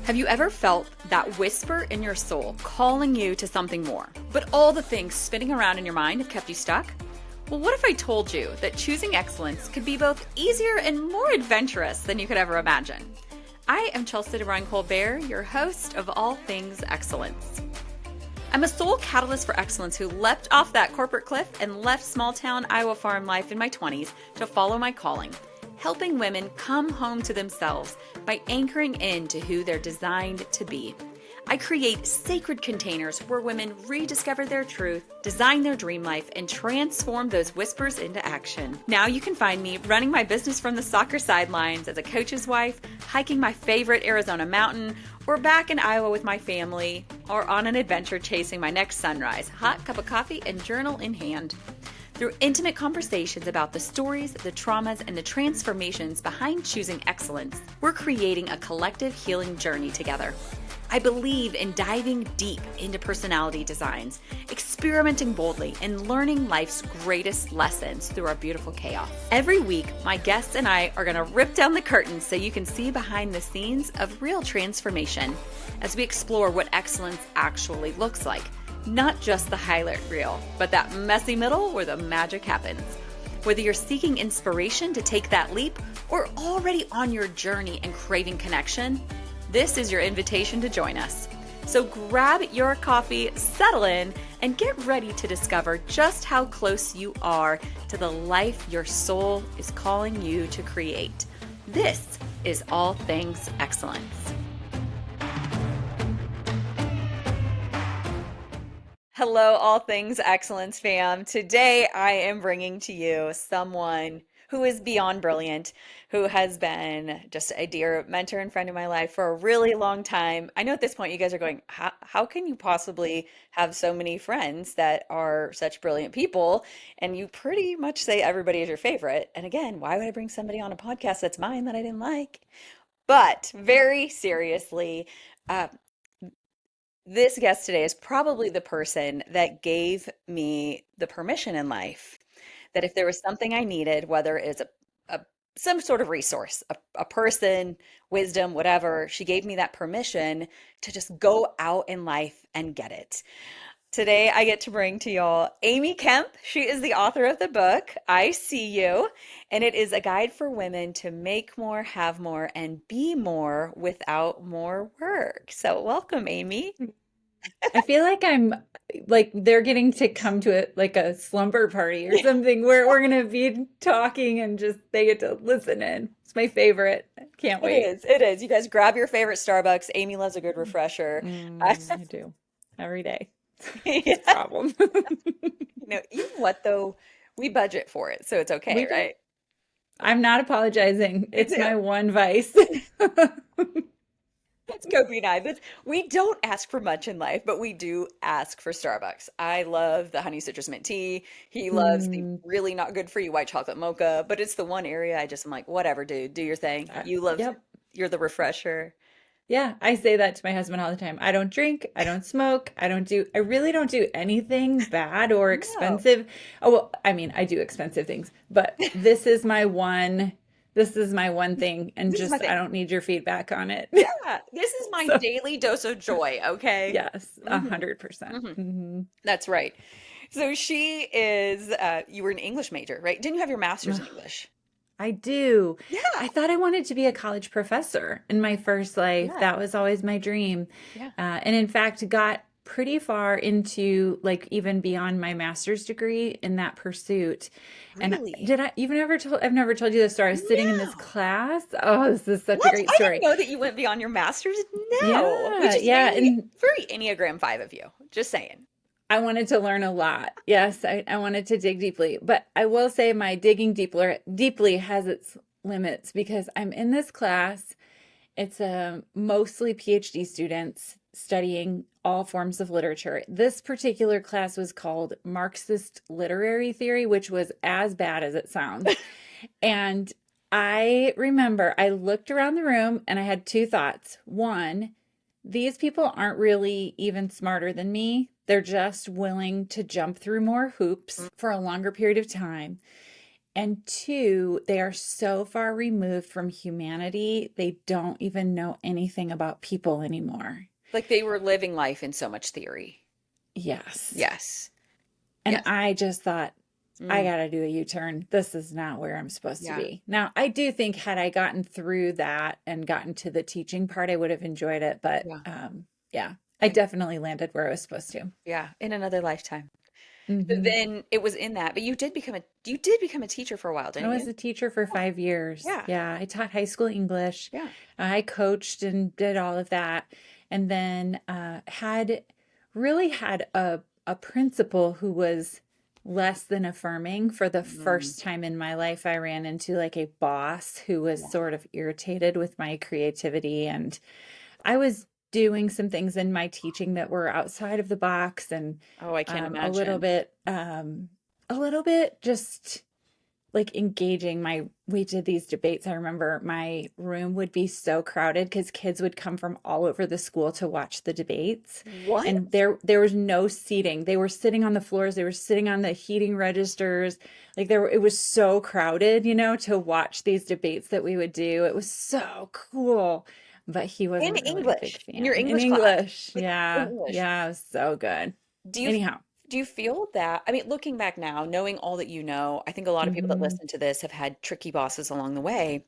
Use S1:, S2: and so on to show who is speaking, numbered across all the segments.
S1: Have you ever felt that whisper in your soul calling you to something more, but all the things spinning around in your mind have kept you stuck? Well, what if I told you that choosing excellence could be both easier and more adventurous than you could ever imagine? I am Chelsea DeBruin-Colbert, your host of All Things Excellence. I'm a soul catalyst for excellence who leapt off that corporate cliff and left small-town Iowa farm life in my 20s to follow my calling, helping women come home to themselves by anchoring into who they're designed to be. I create sacred containers where women rediscover their truth, design their dream life, and transform those whispers into action. Now you can find me running my business from the soccer sidelines as a coach's wife, hiking my favorite Arizona mountain, or back in Iowa with my family, or on an adventure chasing my next sunrise, hot cup of coffee and journal in hand. Through intimate conversations about the stories, the traumas, and the transformations behind choosing excellence, we're creating a collective healing journey together. I believe in diving deep into personality designs, experimenting boldly, and learning life's greatest lessons through our beautiful chaos. Every week, my guests and I are going to rip down the curtains so you can see behind the scenes of real transformation as we explore what excellence actually looks like. Not just the highlight reel, but that messy middle where the magic happens. Whether you're seeking inspiration to take that leap or already on your journey and craving connection, this is your invitation to join us. So grab your coffee, settle in, and get ready to discover just how close you are to the life your soul is calling you to create. This is All Things Excellence. Hello, All Things Excellence fam. Today I am bringing to you someone who is beyond brilliant, who has been just a dear mentor and friend in my life for a really long time. I know at this point you guys are going, how can you possibly have so many friends that are such brilliant people? And you pretty much say everybody is your favorite. And again, why would I bring somebody on a podcast that's mine that I didn't like? But very seriously, this guest today is probably the person that gave me the permission in life that if there was something I needed, whether it's some sort of resource, a person, wisdom, whatever, she gave me that permission to just go out in life and get it. Today, I get to bring to y'all Amy Kemp. She is the author of the book, I See You, and it is a guide for women to make more, have more, and be more without more work. So welcome, Amy.
S2: I feel like I'm like they're getting to come to it like a slumber party or something where we're gonna be talking and just they get to listen in. It's my favorite. Can't
S1: It
S2: wait.
S1: is. It is. You guys grab your favorite Starbucks. Amy loves a good refresher.
S2: I do every day. It's a
S1: Yeah.
S2: problem.
S1: Even what though, we budget for it, so it's okay,
S2: We do.
S1: right?
S2: I'm not apologizing. It's
S1: Yeah.
S2: my one vice.
S1: Let's go be nice. We don't ask for much in life, but we do ask for Starbucks. I love the honey citrus mint tea. He loves the
S2: Mm,
S1: really not good for you white chocolate mocha, but it's the one area I'm like, whatever, dude, do your thing. You love,
S2: yep.
S1: you're the refresher.
S2: Yeah, I say that to my husband all the time. I don't drink, I don't smoke, I really don't do anything bad or
S1: No,
S2: expensive. Oh, well, I mean, I do expensive things, but this is my one thing, and
S1: this is my
S2: just I
S1: thing.
S2: don't need your feedback on it.
S1: Yeah, this is my
S2: So,
S1: daily dose of joy, okay?
S2: yes,
S1: hmm
S2: 100%.
S1: hmm
S2: Hmm.
S1: That's right. So she is, you were an English major, right? Didn't you have your master's in English?
S2: I do.
S1: Yeah,
S2: I thought I wanted to be a college professor in my first life.
S1: yeah,
S2: That was always my dream.
S1: yeah.
S2: And in fact, got pretty far into like even beyond my master's degree in that pursuit. And
S1: Really?
S2: I've never told you this story. I was sitting in this
S1: No.
S2: class. Oh, this is such a
S1: What?
S2: great
S1: I didn't
S2: story.
S1: know that you went beyond your master's. No, which
S2: Yeah,
S1: is
S2: yeah. And
S1: very Enneagram 5 of you. Just saying.
S2: I wanted to learn a lot. Yes, I wanted to dig deeply. But I will say my digging deeply has its limits because I'm in this class. It's mostly PhD students studying all forms of literature. This particular class was called Marxist Literary Theory, which was as bad as it sounds. And I remember I looked around the room and I had two thoughts. One, these people aren't really even smarter than me. They're just willing to jump through more hoops for a longer period of time. And two, they are so far removed from humanity, they don't even know anything about people anymore.
S1: Like they were living life in so much theory.
S2: Yes.
S1: Yes.
S2: And
S1: Yes.
S2: I just thought, I
S1: Mm,
S2: got to do a U-turn. This is not where I'm supposed to
S1: yeah.
S2: be. Now, I do think had I gotten through that and gotten to the teaching part, I would have enjoyed it. But
S1: Yeah.
S2: yeah, I definitely landed where I was supposed to.
S1: Yeah. In another lifetime. So
S2: Hmm.
S1: then it was in that, but you did become a teacher for a while,
S2: I
S1: didn't
S2: was
S1: you?
S2: a teacher for 5 years.
S1: Yeah.
S2: Yeah, I taught high school English.
S1: Yeah.
S2: I coached and did all of that. And then had really had a principal who was less than affirming. For the
S1: Mm,
S2: first time in my life, I ran into like a boss who was
S1: yeah.
S2: sort of irritated with my creativity. And I was doing some things in my teaching that were outside of the box and
S1: Oh, I can't
S2: a little
S1: imagine.
S2: bit, just like engaging we did these debates. I remember my room would be so crowded because kids would come from all over the school to watch the debates.
S1: What?
S2: And there was no seating. They were sitting on the floors, they were sitting on the heating registers. Like it was so crowded, to watch these debates that we would do. It was so cool. But he
S1: In
S2: wasn't really a big
S1: English, in your
S2: fan. In
S1: English class,
S2: English.
S1: like in
S2: Yeah.
S1: English.
S2: Yeah, it was so good.
S1: Do you
S2: Anyhow.
S1: do you feel that? I mean, looking back now, knowing all that you know, I think a lot of people that
S2: Hmm.
S1: listen to this have had tricky bosses along the way.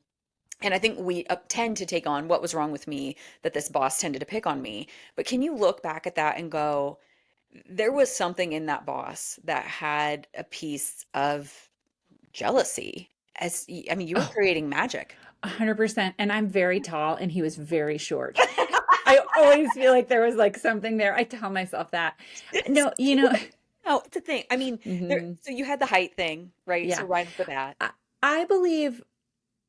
S1: And I think we tend to take on what was wrong with me that this boss tended to pick on me. But can you look back at that and go, there was something in that boss that had a piece of jealousy? I mean, you were
S2: Oh,
S1: creating magic.
S2: 100%. And I'm very tall and he was very short. I always feel like there was like something there. I tell myself that. No,
S1: No, it's a thing. I mean,
S2: mhm,
S1: so you had the height thing, right? So
S2: yeah.
S1: right off the bat.
S2: I, I believe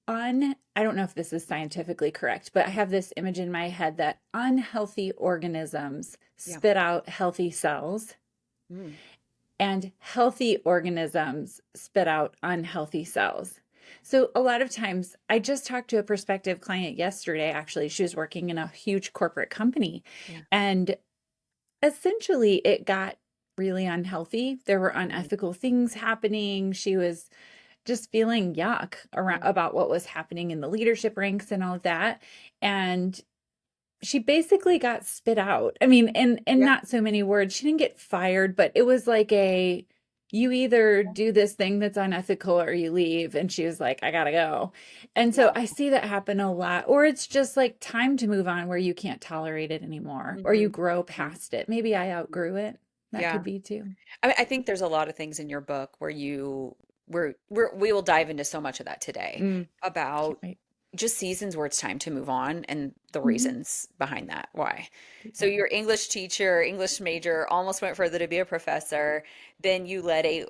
S2: I don't know if this is scientifically correct, but I have this image in my head that unhealthy organisms
S1: Yeah.
S2: spit out healthy cells
S1: Mm.
S2: and healthy organisms spit out unhealthy cells. So a lot of times, I just talked to a prospective client yesterday, actually. She was working in a huge corporate company,
S1: Yeah.
S2: and essentially it got really unhealthy. There were
S1: Mm.
S2: unethical things happening. She was just feeling yuck around
S1: Yeah.
S2: about what was happening in the leadership ranks and all of that. And she basically got spit out. I mean, in
S1: Yeah.
S2: not so many words. She didn't get fired, but it was like you either do this thing that's unethical or you leave. And she was like, I gotta go. And so
S1: Yeah.
S2: I see that happen a lot. Or it's just like time to move on where you can't tolerate it anymore, or you
S1: Mhm.
S2: grow
S1: Mhm.
S2: past it. Maybe I outgrew it. That could
S1: Yeah.
S2: be too.
S1: I mean, I think there's a lot of things in your book where we will dive into so much of that today
S2: Mm, can't
S1: about
S2: wait.
S1: just seasons where it's time to move on and the
S2: Hmm.
S1: reasons behind that. Why? So
S2: Yeah.
S1: your English teacher, English major, almost went further to be a professor. Then you led a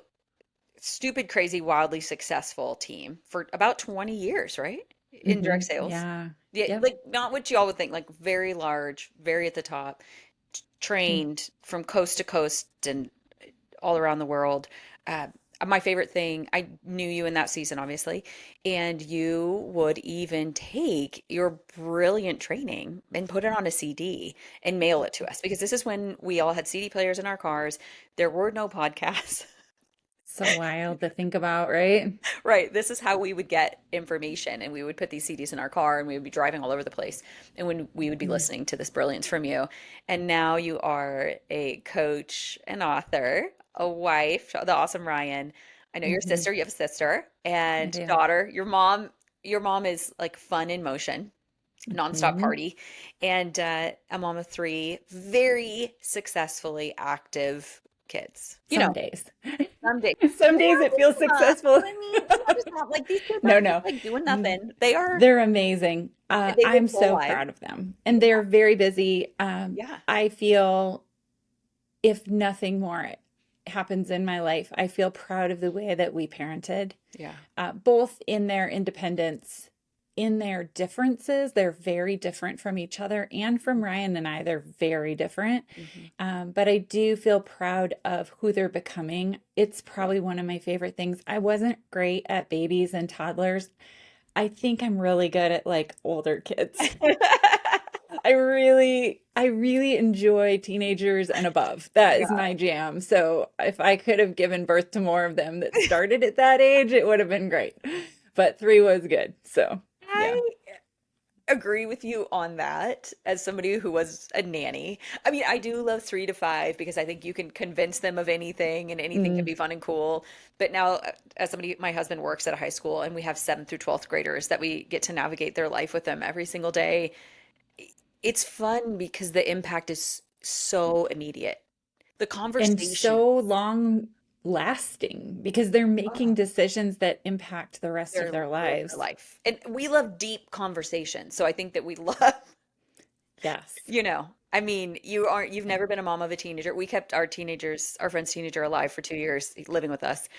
S1: stupid, crazy, wildly successful team for about 20 years, right? In direct
S2: Hmm.
S1: sales.
S2: Yeah.
S1: Yeah,
S2: Yep.
S1: like not what you all would think, like very large, very at the top,
S2: Mm.
S1: trained from coast to coast and all around the world. Uh, my favorite thing, I knew you in that season, obviously, and you would even take your brilliant training and put it on a CD and mail it to us because this is when we all had CD players in our cars. There were no podcasts.
S2: So wild to think about, right?
S1: Right. This is how we would get information. And we would put these CDs in our car and we would be driving all over the place. And when we would be
S2: Mm.
S1: listening to this brilliance from you. And now you are a coach, an author, a wife, the awesome Ryan. I know your
S2: Hmm.
S1: sister, you have a sister
S2: I
S1: and
S2: do.
S1: daughter. Your mom is like fun in motion, nonstop
S2: Hmm.
S1: party. And a mom of three very successfully active kids.
S2: Some days.
S1: Someday.
S2: Some
S1: They
S2: days
S1: are
S2: it feels
S1: doing stuff,
S2: successful.
S1: but I mean, I'm not just not like these kids
S2: No,
S1: aren't just
S2: no.
S1: like doing
S2: Mm,
S1: nothing. They are,
S2: they're amazing.
S1: they live
S2: I'm
S1: full
S2: so
S1: lives.
S2: proud of them.
S1: Yeah,
S2: And they're very busy.
S1: yeah,
S2: I feel if nothing more happens in my life, I feel proud of the way that we parented,
S1: yeah.
S2: both in their independence, in their differences. They're very different from each other, and from Ryan and I, they're very different.
S1: Hmm.
S2: But I do feel proud of who they're becoming. It's probably one of my favorite things. I wasn't great at babies and toddlers. I think I'm really good at like older kids. I really enjoy teenagers and above. That is
S1: Yeah.
S2: my jam. So if I could have given birth to more of them that started at that age, it would have been great. But three was good. So yeah.
S1: I agree with you on that as somebody who was a nanny. I mean, I do love 3 to 5 because I think you can convince them of anything and anything can
S2: Mm.
S1: be fun and cool. But now, as somebody, my husband works at a high school and we have 7th through 12th graders that we get to navigate their life with them every single day. It's fun because the impact is so immediate. The
S2: And
S1: conversation,
S2: so long lasting because they're making
S1: oh,
S2: decisions that impact the rest of
S1: they're
S2: their
S1: living their
S2: lives.
S1: life. And we love deep conversation. So I think that we love
S2: Yes.
S1: I mean, you've never been a mom of a teenager. We kept our friend's teenager alive for 2 years living with us.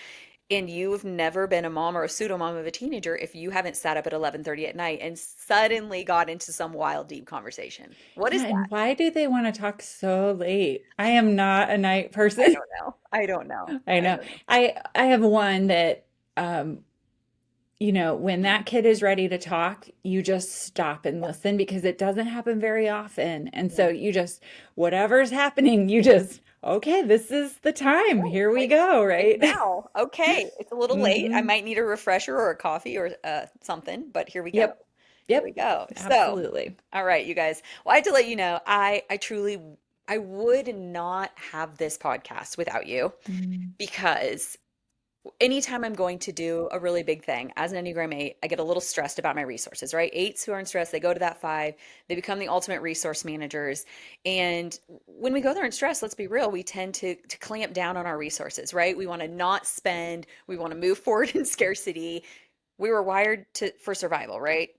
S1: And you've never been a mom or a pseudo mom of a teenager if you haven't sat up at 11:30 at night and suddenly got into some wild, deep conversation. What is
S2: Yeah,
S1: that?
S2: and why do they want to talk so late? I am not a night
S1: I
S2: person.
S1: don't know. I don't know.
S2: I
S1: I
S2: know.
S1: don't know.
S2: I have one that um when that kid is ready to talk, you just stop and
S1: Yeah.
S2: listen because it doesn't happen very often. And so
S1: Yeah.
S2: you just whatever's happening, you just okay, this is the time.
S1: Right.
S2: Here we
S1: Like
S2: go,
S1: it's
S2: right?
S1: now. Okay. It's a little late. I
S2: Hmm.
S1: might need a refresher or a coffee or something, but here we go.
S2: Yep.
S1: Here we
S2: Yep.
S1: go. So,
S2: Absolutely.
S1: all right, you guys. Well, I have to let you know, I truly I would not have this podcast without you
S2: Mm.
S1: because anytime I'm going to do a really big thing as an Enneagram 8, I get a little stressed about my resources, right? Eights who are in stress, they go to that 5, they become the ultimate resource managers. And when we go there in stress, let's be real, we tend to clamp down on our resources, right? We want to not spend, we want to move forward in scarcity. We were wired to for survival, right?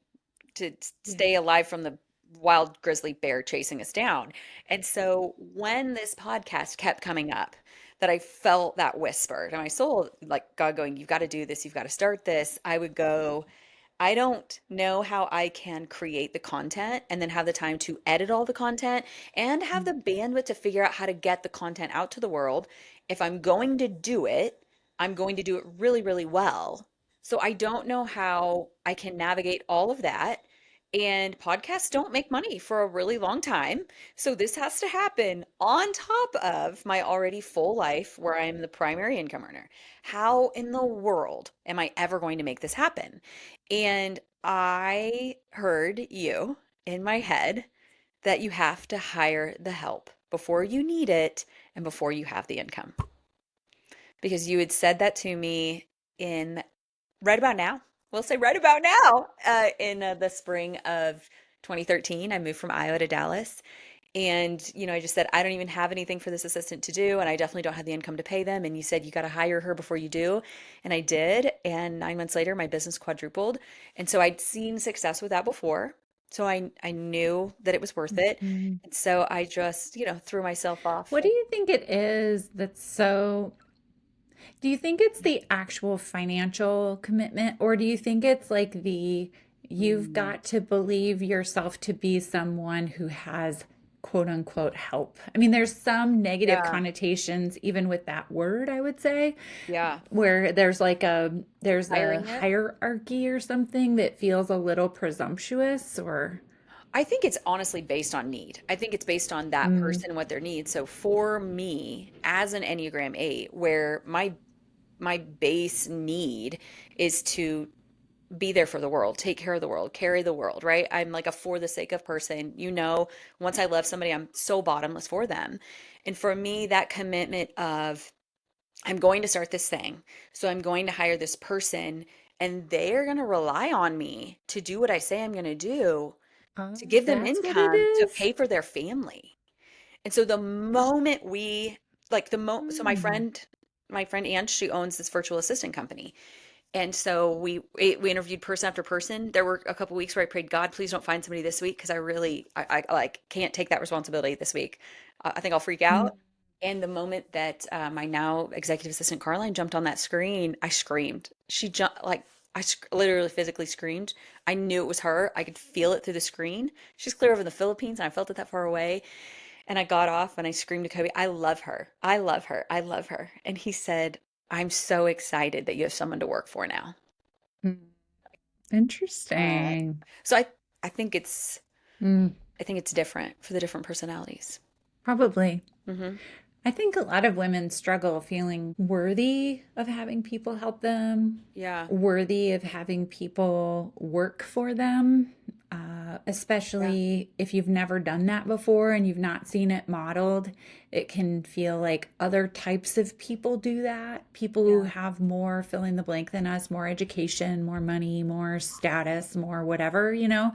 S1: To
S2: Yeah.
S1: stay alive from the wild grizzly bear chasing us down. And so when this podcast kept coming up, that I felt that whisper to my soul, like God going, you've got to do this, you've got to start this, I would go, I don't know how I can create the content and then have the time to edit all the content and have the bandwidth to figure out how to get the content out to the world. If I'm going to do it, I'm going to do it really, really well. So I don't know how I can navigate all of that. And podcasts don't make money for a really long time. So this has to happen on top of my already full life where I'm the primary income earner. How in the world am I ever going to make this happen? And I heard you in my head that you have to hire the help before you need it and before you have the income. Because you had said that to me in right about now. We'll say right about now, in the spring of 2013. I moved from Iowa to Dallas. And, I just said, I don't even have anything for this assistant to do. And I definitely don't have the income to pay them. And you said, you got to hire her before you do. And I did. And 9 months later, my business quadrupled. And so I'd seen success with that before. So I knew that it was worth it.
S2: Mhm.
S1: And so I just, threw myself off.
S2: What do you think it is that's so do you think it's the actual financial commitment, or do you think it's like you've
S1: Mm,
S2: got to believe yourself to be someone who has quote unquote help? I mean, there's some negative
S1: yeah.
S2: connotations even with that word, I would say,
S1: Yeah.
S2: where there's a
S1: Hiring it.
S2: hierarchy or something that feels a little presumptuous or
S1: I think it's honestly based on need. I think it's based on that
S2: mm,
S1: person and what their needs. So for me, as an Enneagram 8, where my base need is to be there for the world, take care of the world, carry the world, right? I'm like a for the sake of person. Once I love somebody, I'm so bottomless for them. And for me, that commitment of I'm going to start this thing. So I'm going to hire this person and they're going to rely on me to do what I say I'm going to do, to
S2: oh,
S1: give them
S2: that's what it
S1: income to
S2: is.
S1: pay for their family. And so the moment we like the mo so
S2: Hmm.
S1: my friend Ann, she owns this virtual assistant company. And so we interviewed person after person. There were a couple weeks where I prayed, God, please don't find somebody this week because I like can't take that responsibility this week. I think I'll freak out. And the moment that my now executive assistant Caroline jumped on that screen, I screamed. She jumped like literally physically screamed. I knew it was her. I could feel it through the screen. She's clear over in the Philippines, and I felt it that far away. And I got off and I screamed to Kobe, I love her. I love her. I love her. And he said, I'm so excited that you have someone to work for now.
S2: Mm.
S1: Uh,
S2: Interesting.
S1: so I think it's
S2: Mm.
S1: I think it's different for the different personalities.
S2: Probably.
S1: Hmm.
S2: I think a lot of women struggle feeling worthy of having people help them,
S1: Yeah.
S2: worthy of having people work for them,
S1: Yeah.
S2: especially if you've never done that before and you've not seen it modeled. It can feel like other types of people do that. People who
S1: Yeah.
S2: have more fill in the blank than us, more education, more money, more status, more whatever, you know.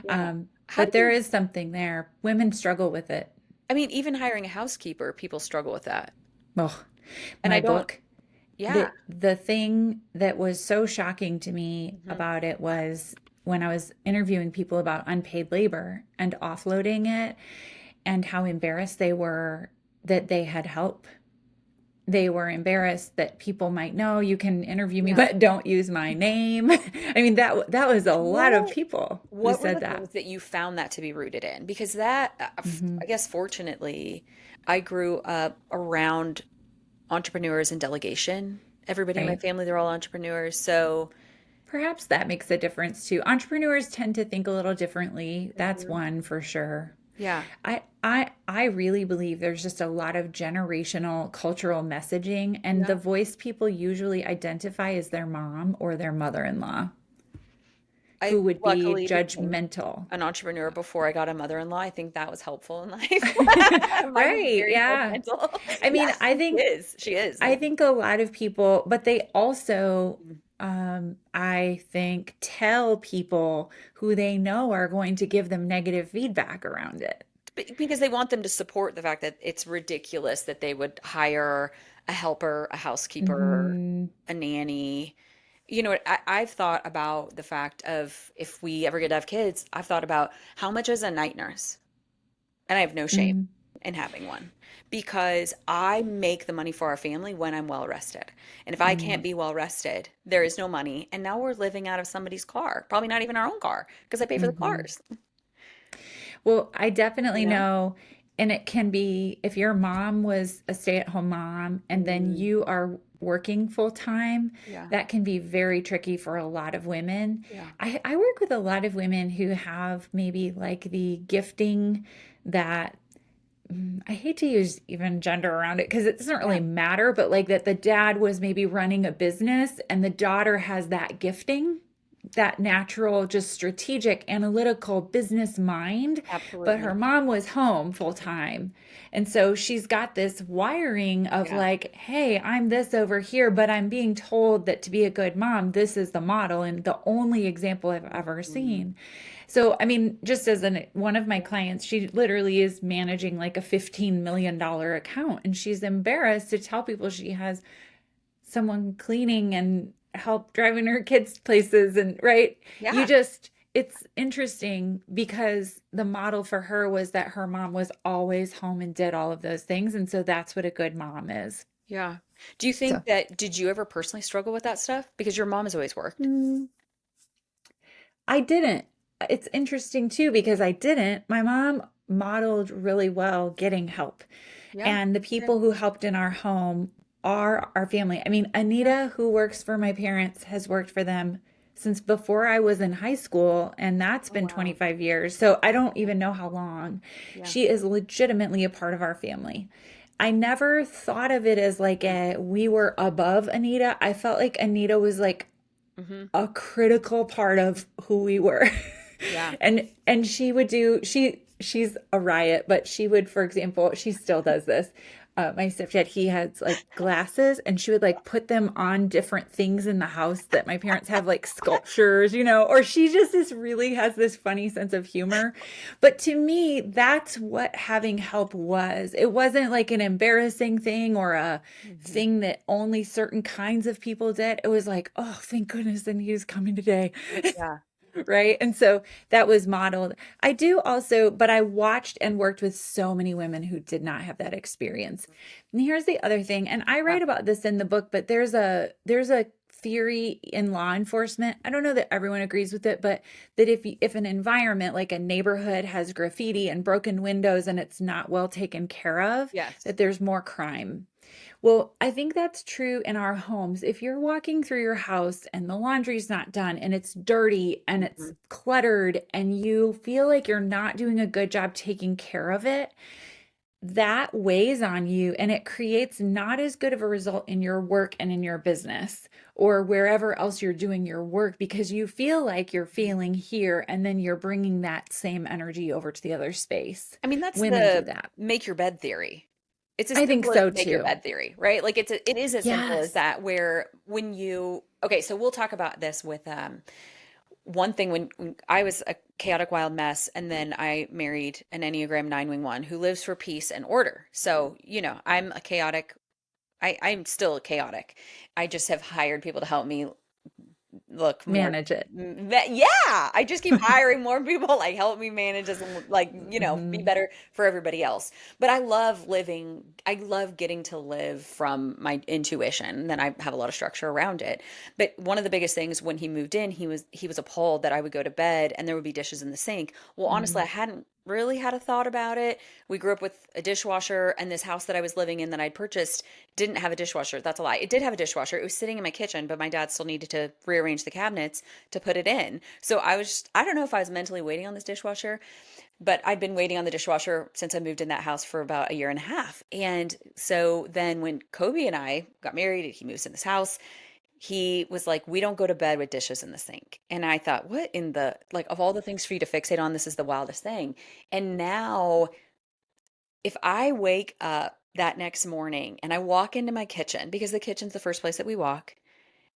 S1: Yeah. How do
S2: But there
S1: you,
S2: is something there. Women struggle with it.
S1: I mean, even hiring a housekeeper, people struggle with that.
S2: Oh,
S1: And
S2: my
S1: I don't,
S2: book.
S1: yeah.
S2: The thing that was so shocking to me
S1: Hmm.
S2: about it was when I was interviewing people about unpaid labor and offloading it and how embarrassed they were that they had help. They were embarrassed that people might know you can interview me,
S1: Yeah.
S2: but don't use my name. I mean, that was a lot of
S1: What,
S2: people who
S1: what were
S2: said
S1: the
S2: that.
S1: things that you found that to be rooted in? Because that,
S2: Hmm.
S1: I guess, fortunately, I grew up around entrepreneurs and delegation. Everybody in my
S2: Right.
S1: family, they're all entrepreneurs. So,
S2: Perhaps that makes a difference too. Entrepreneurs tend to think a little differently. That's
S1: mhm,
S2: one for sure.
S1: yeah,
S2: I really believe there's just a lot of generational cultural messaging, and
S1: yeah.
S2: the voice people usually identify as their mom or their mother-in-law,
S1: I
S2: who would be
S1: luckily became
S2: judgmental.
S1: an entrepreneur before I got a mother-in-law. I think that was helpful in life. Mine was
S2: Right,
S1: very
S2: yeah.
S1: judgmental.
S2: I mean,
S1: Yes, she is. She is.
S2: I think a lot of people, but they also
S1: Mhm.
S2: I think tell people who they know are going to give them negative feedback around it.
S1: Because they want them to support the fact that it's ridiculous that they would hire a helper, a housekeeper,
S2: Hmm.
S1: a nanny. You know, I've thought about the fact of if we ever get to have kids, I've thought about how much is a night nurse? And I have no shame
S2: Mm,
S1: in having one because I make the money for our family when I'm well rested. And if I can't
S2: mm,
S1: be well rested, there is no money. And now we're living out of somebody's car, probably not even our own car because I pay for the
S2: mhm.
S1: cars,
S2: Well, I
S1: you
S2: definitely
S1: know?
S2: know, and it can be if your mom was a stay-at-home mom and then
S1: Mm,
S2: you are working full time,
S1: yeah.
S2: that can be very tricky for a lot of women.
S1: Yeah.
S2: I work with a lot of women who have maybe like the gifting that I hate to use even gender around it because it doesn't
S1: Yeah.
S2: really matter, but like that the dad was maybe running a business and the daughter has that gifting, that natural, just strategic, analytical business mind, but her
S1: Absolutely.
S2: mom was home full time. And so she's got this wiring of
S1: Yeah.
S2: like, hey, I'm this over here, but I'm being told that to be a good mom, this is the model and the only example I've ever
S1: Mhm.
S2: seen. So, I mean, just as one of my clients, she literally is managing like a $15 million account, and she's embarrassed to tell people she has someone cleaning and help driving her kids places. And right, you
S1: Yeah.
S2: just, it's interesting because the model for her was that her mom was always home and did all of those things. And so that's what a good mom is.
S1: Yeah. Do you
S2: So,
S1: think that, did you ever personally struggle with that stuff? Because your mom has always worked.
S2: mm, I didn't. It's interesting too because I didn't. My mom modeled really well getting help.
S1: Yeah.
S2: And the
S1: Same.
S2: people who helped in our home are our family. I mean,
S1: Yeah.
S2: Anita, who works for my parents, has worked for them since before I was in high school, and that's
S1: Oh,
S2: been
S1: wow.
S2: 25 years. So I don't even know how long.
S1: Yeah.
S2: She is legitimately a part of our family. I never thought of it as like we were above Anita. I felt like Anita was like
S1: Mm-hmm.
S2: a critical part of who we were.
S1: Yeah.
S2: And she would do she's a riot, but she would, for example, she still does this. My stepdad, he has like glasses and she would like put them on different things in the house that my parents have like sculptures, you know, or she just this really has this funny sense of humor. But to me, that's what having help was. It wasn't like an embarrassing thing or a
S1: Hmm.
S2: thing that only certain kinds of people did. It was like, oh, thank goodness, and he's coming today.
S1: Yeah.
S2: Right. And so that was modeled. I do also, but I watched and worked with so many women who did not have that experience. And here's the other thing, and I
S1: Yeah.
S2: write about this in the book, but there's a theory in law enforcement. I don't know that everyone agrees with it, but that if an environment like a neighborhood has graffiti and broken windows and it's not well taken care of,
S1: Yes.
S2: that there's more crime. Well, I think that's true in our homes. If you're walking through your house and the laundry's not done and it's dirty and it's
S1: Mhm.
S2: cluttered and you feel like you're not doing a good job taking care of it, that weighs on you and it creates not as good of a result in your work and in your business or wherever else you're doing your work because you feel like you're failing here and then you're bringing that same energy over to the other space.
S1: I mean, that's
S2: Women do
S1: the
S2: that.
S1: make your bed theory. It's as
S2: I think
S1: simple as
S2: so
S1: make your
S2: too.
S1: bed theory, right? Like it is as simple as
S2: Yes.
S1: that where when you okay, so we'll talk about this with one thing when I was a chaotic wild mess and then I married an Enneagram 9 wing one who lives for peace and order. So, I'm a chaotic I'm still chaotic. I just have hired people to help me look more
S2: Manage it.
S1: yeah, I just keep hiring more people like help me manage this and like be
S2: Mhm.
S1: better for everybody else, but I love getting to live from my intuition, then I have a lot of structure around it. But one of the biggest things when he moved in, he was appalled that I would go to bed and there would be dishes in the sink. Well, honestly, I
S2: Mm.
S1: hadn't really had a thought about it. We grew up with a dishwasher, and this house that I was living in that I'd purchased didn't have a dishwasher. That's a lie. It did have a dishwasher. It was sitting in my kitchen, but my dad still needed to rearrange the cabinets to put it in. So I don't know if I was mentally waiting on this dishwasher, but I'd been waiting on the dishwasher since I moved in that house for about a year and a half. And so then when Kobe and I got married, he moves in this house. He was like, "We don't go to bed with dishes in the sink." And I thought, what in the, like, of all the things for you to fixate on, this is the wildest thing. And now if I wake up that next morning and I walk into my kitchen, because the kitchen's the first place that we walk,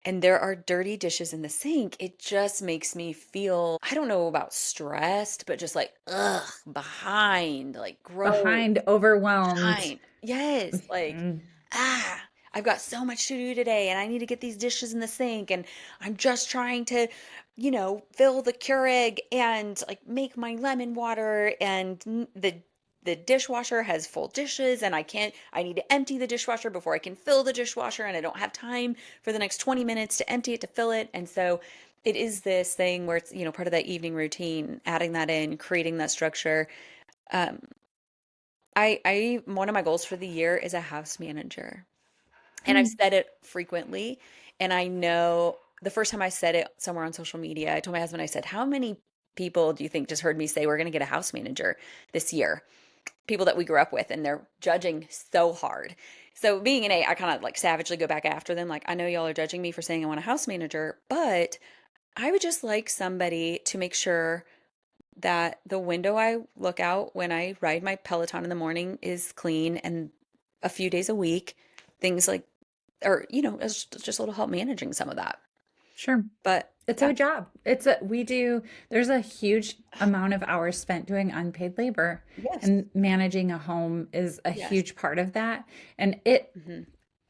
S1: and there are dirty dishes in the sink, it just makes me feel, I don't know about stressed, but just like, ugh, behind, like gross,
S2: Behind, overwhelmed.
S1: behind. Yes, like,
S2: Mhm.
S1: ah, I've got so much to do today and I need to get these dishes in the sink and I'm just trying to, fill the Keurig and like make my lemon water and the dishwasher has full dishes and I need to empty the dishwasher before I can fill the dishwasher and I don't have time for the next 20 minutes to empty it to fill it. And so it is this thing where it's, part of that evening routine, adding that in, creating that structure. Um, I one of my goals for the year is a house manager. And I've
S2: Mm.
S1: said it frequently. And I know the first time I said it somewhere on social media, I told my husband, I said, "How many people do you think just heard me say we're going to get a house manager this year?" People that we grew up with, and they're judging so hard. So being an A, I kind of like savagely go back after them. Like, I know y'all are judging me for saying I want a house manager, but I would just like somebody to make sure that the window I look out when I ride my Peloton in the morning is clean and a few days a week, things like, or, it's just a little help managing some of that.
S2: Sure.
S1: But
S2: It's
S1: yeah,
S2: a job. There's a huge amount of hours spent doing unpaid labor,
S1: yes,
S2: and managing a home is a
S1: yes.
S2: huge part of that. And it
S1: Hmm.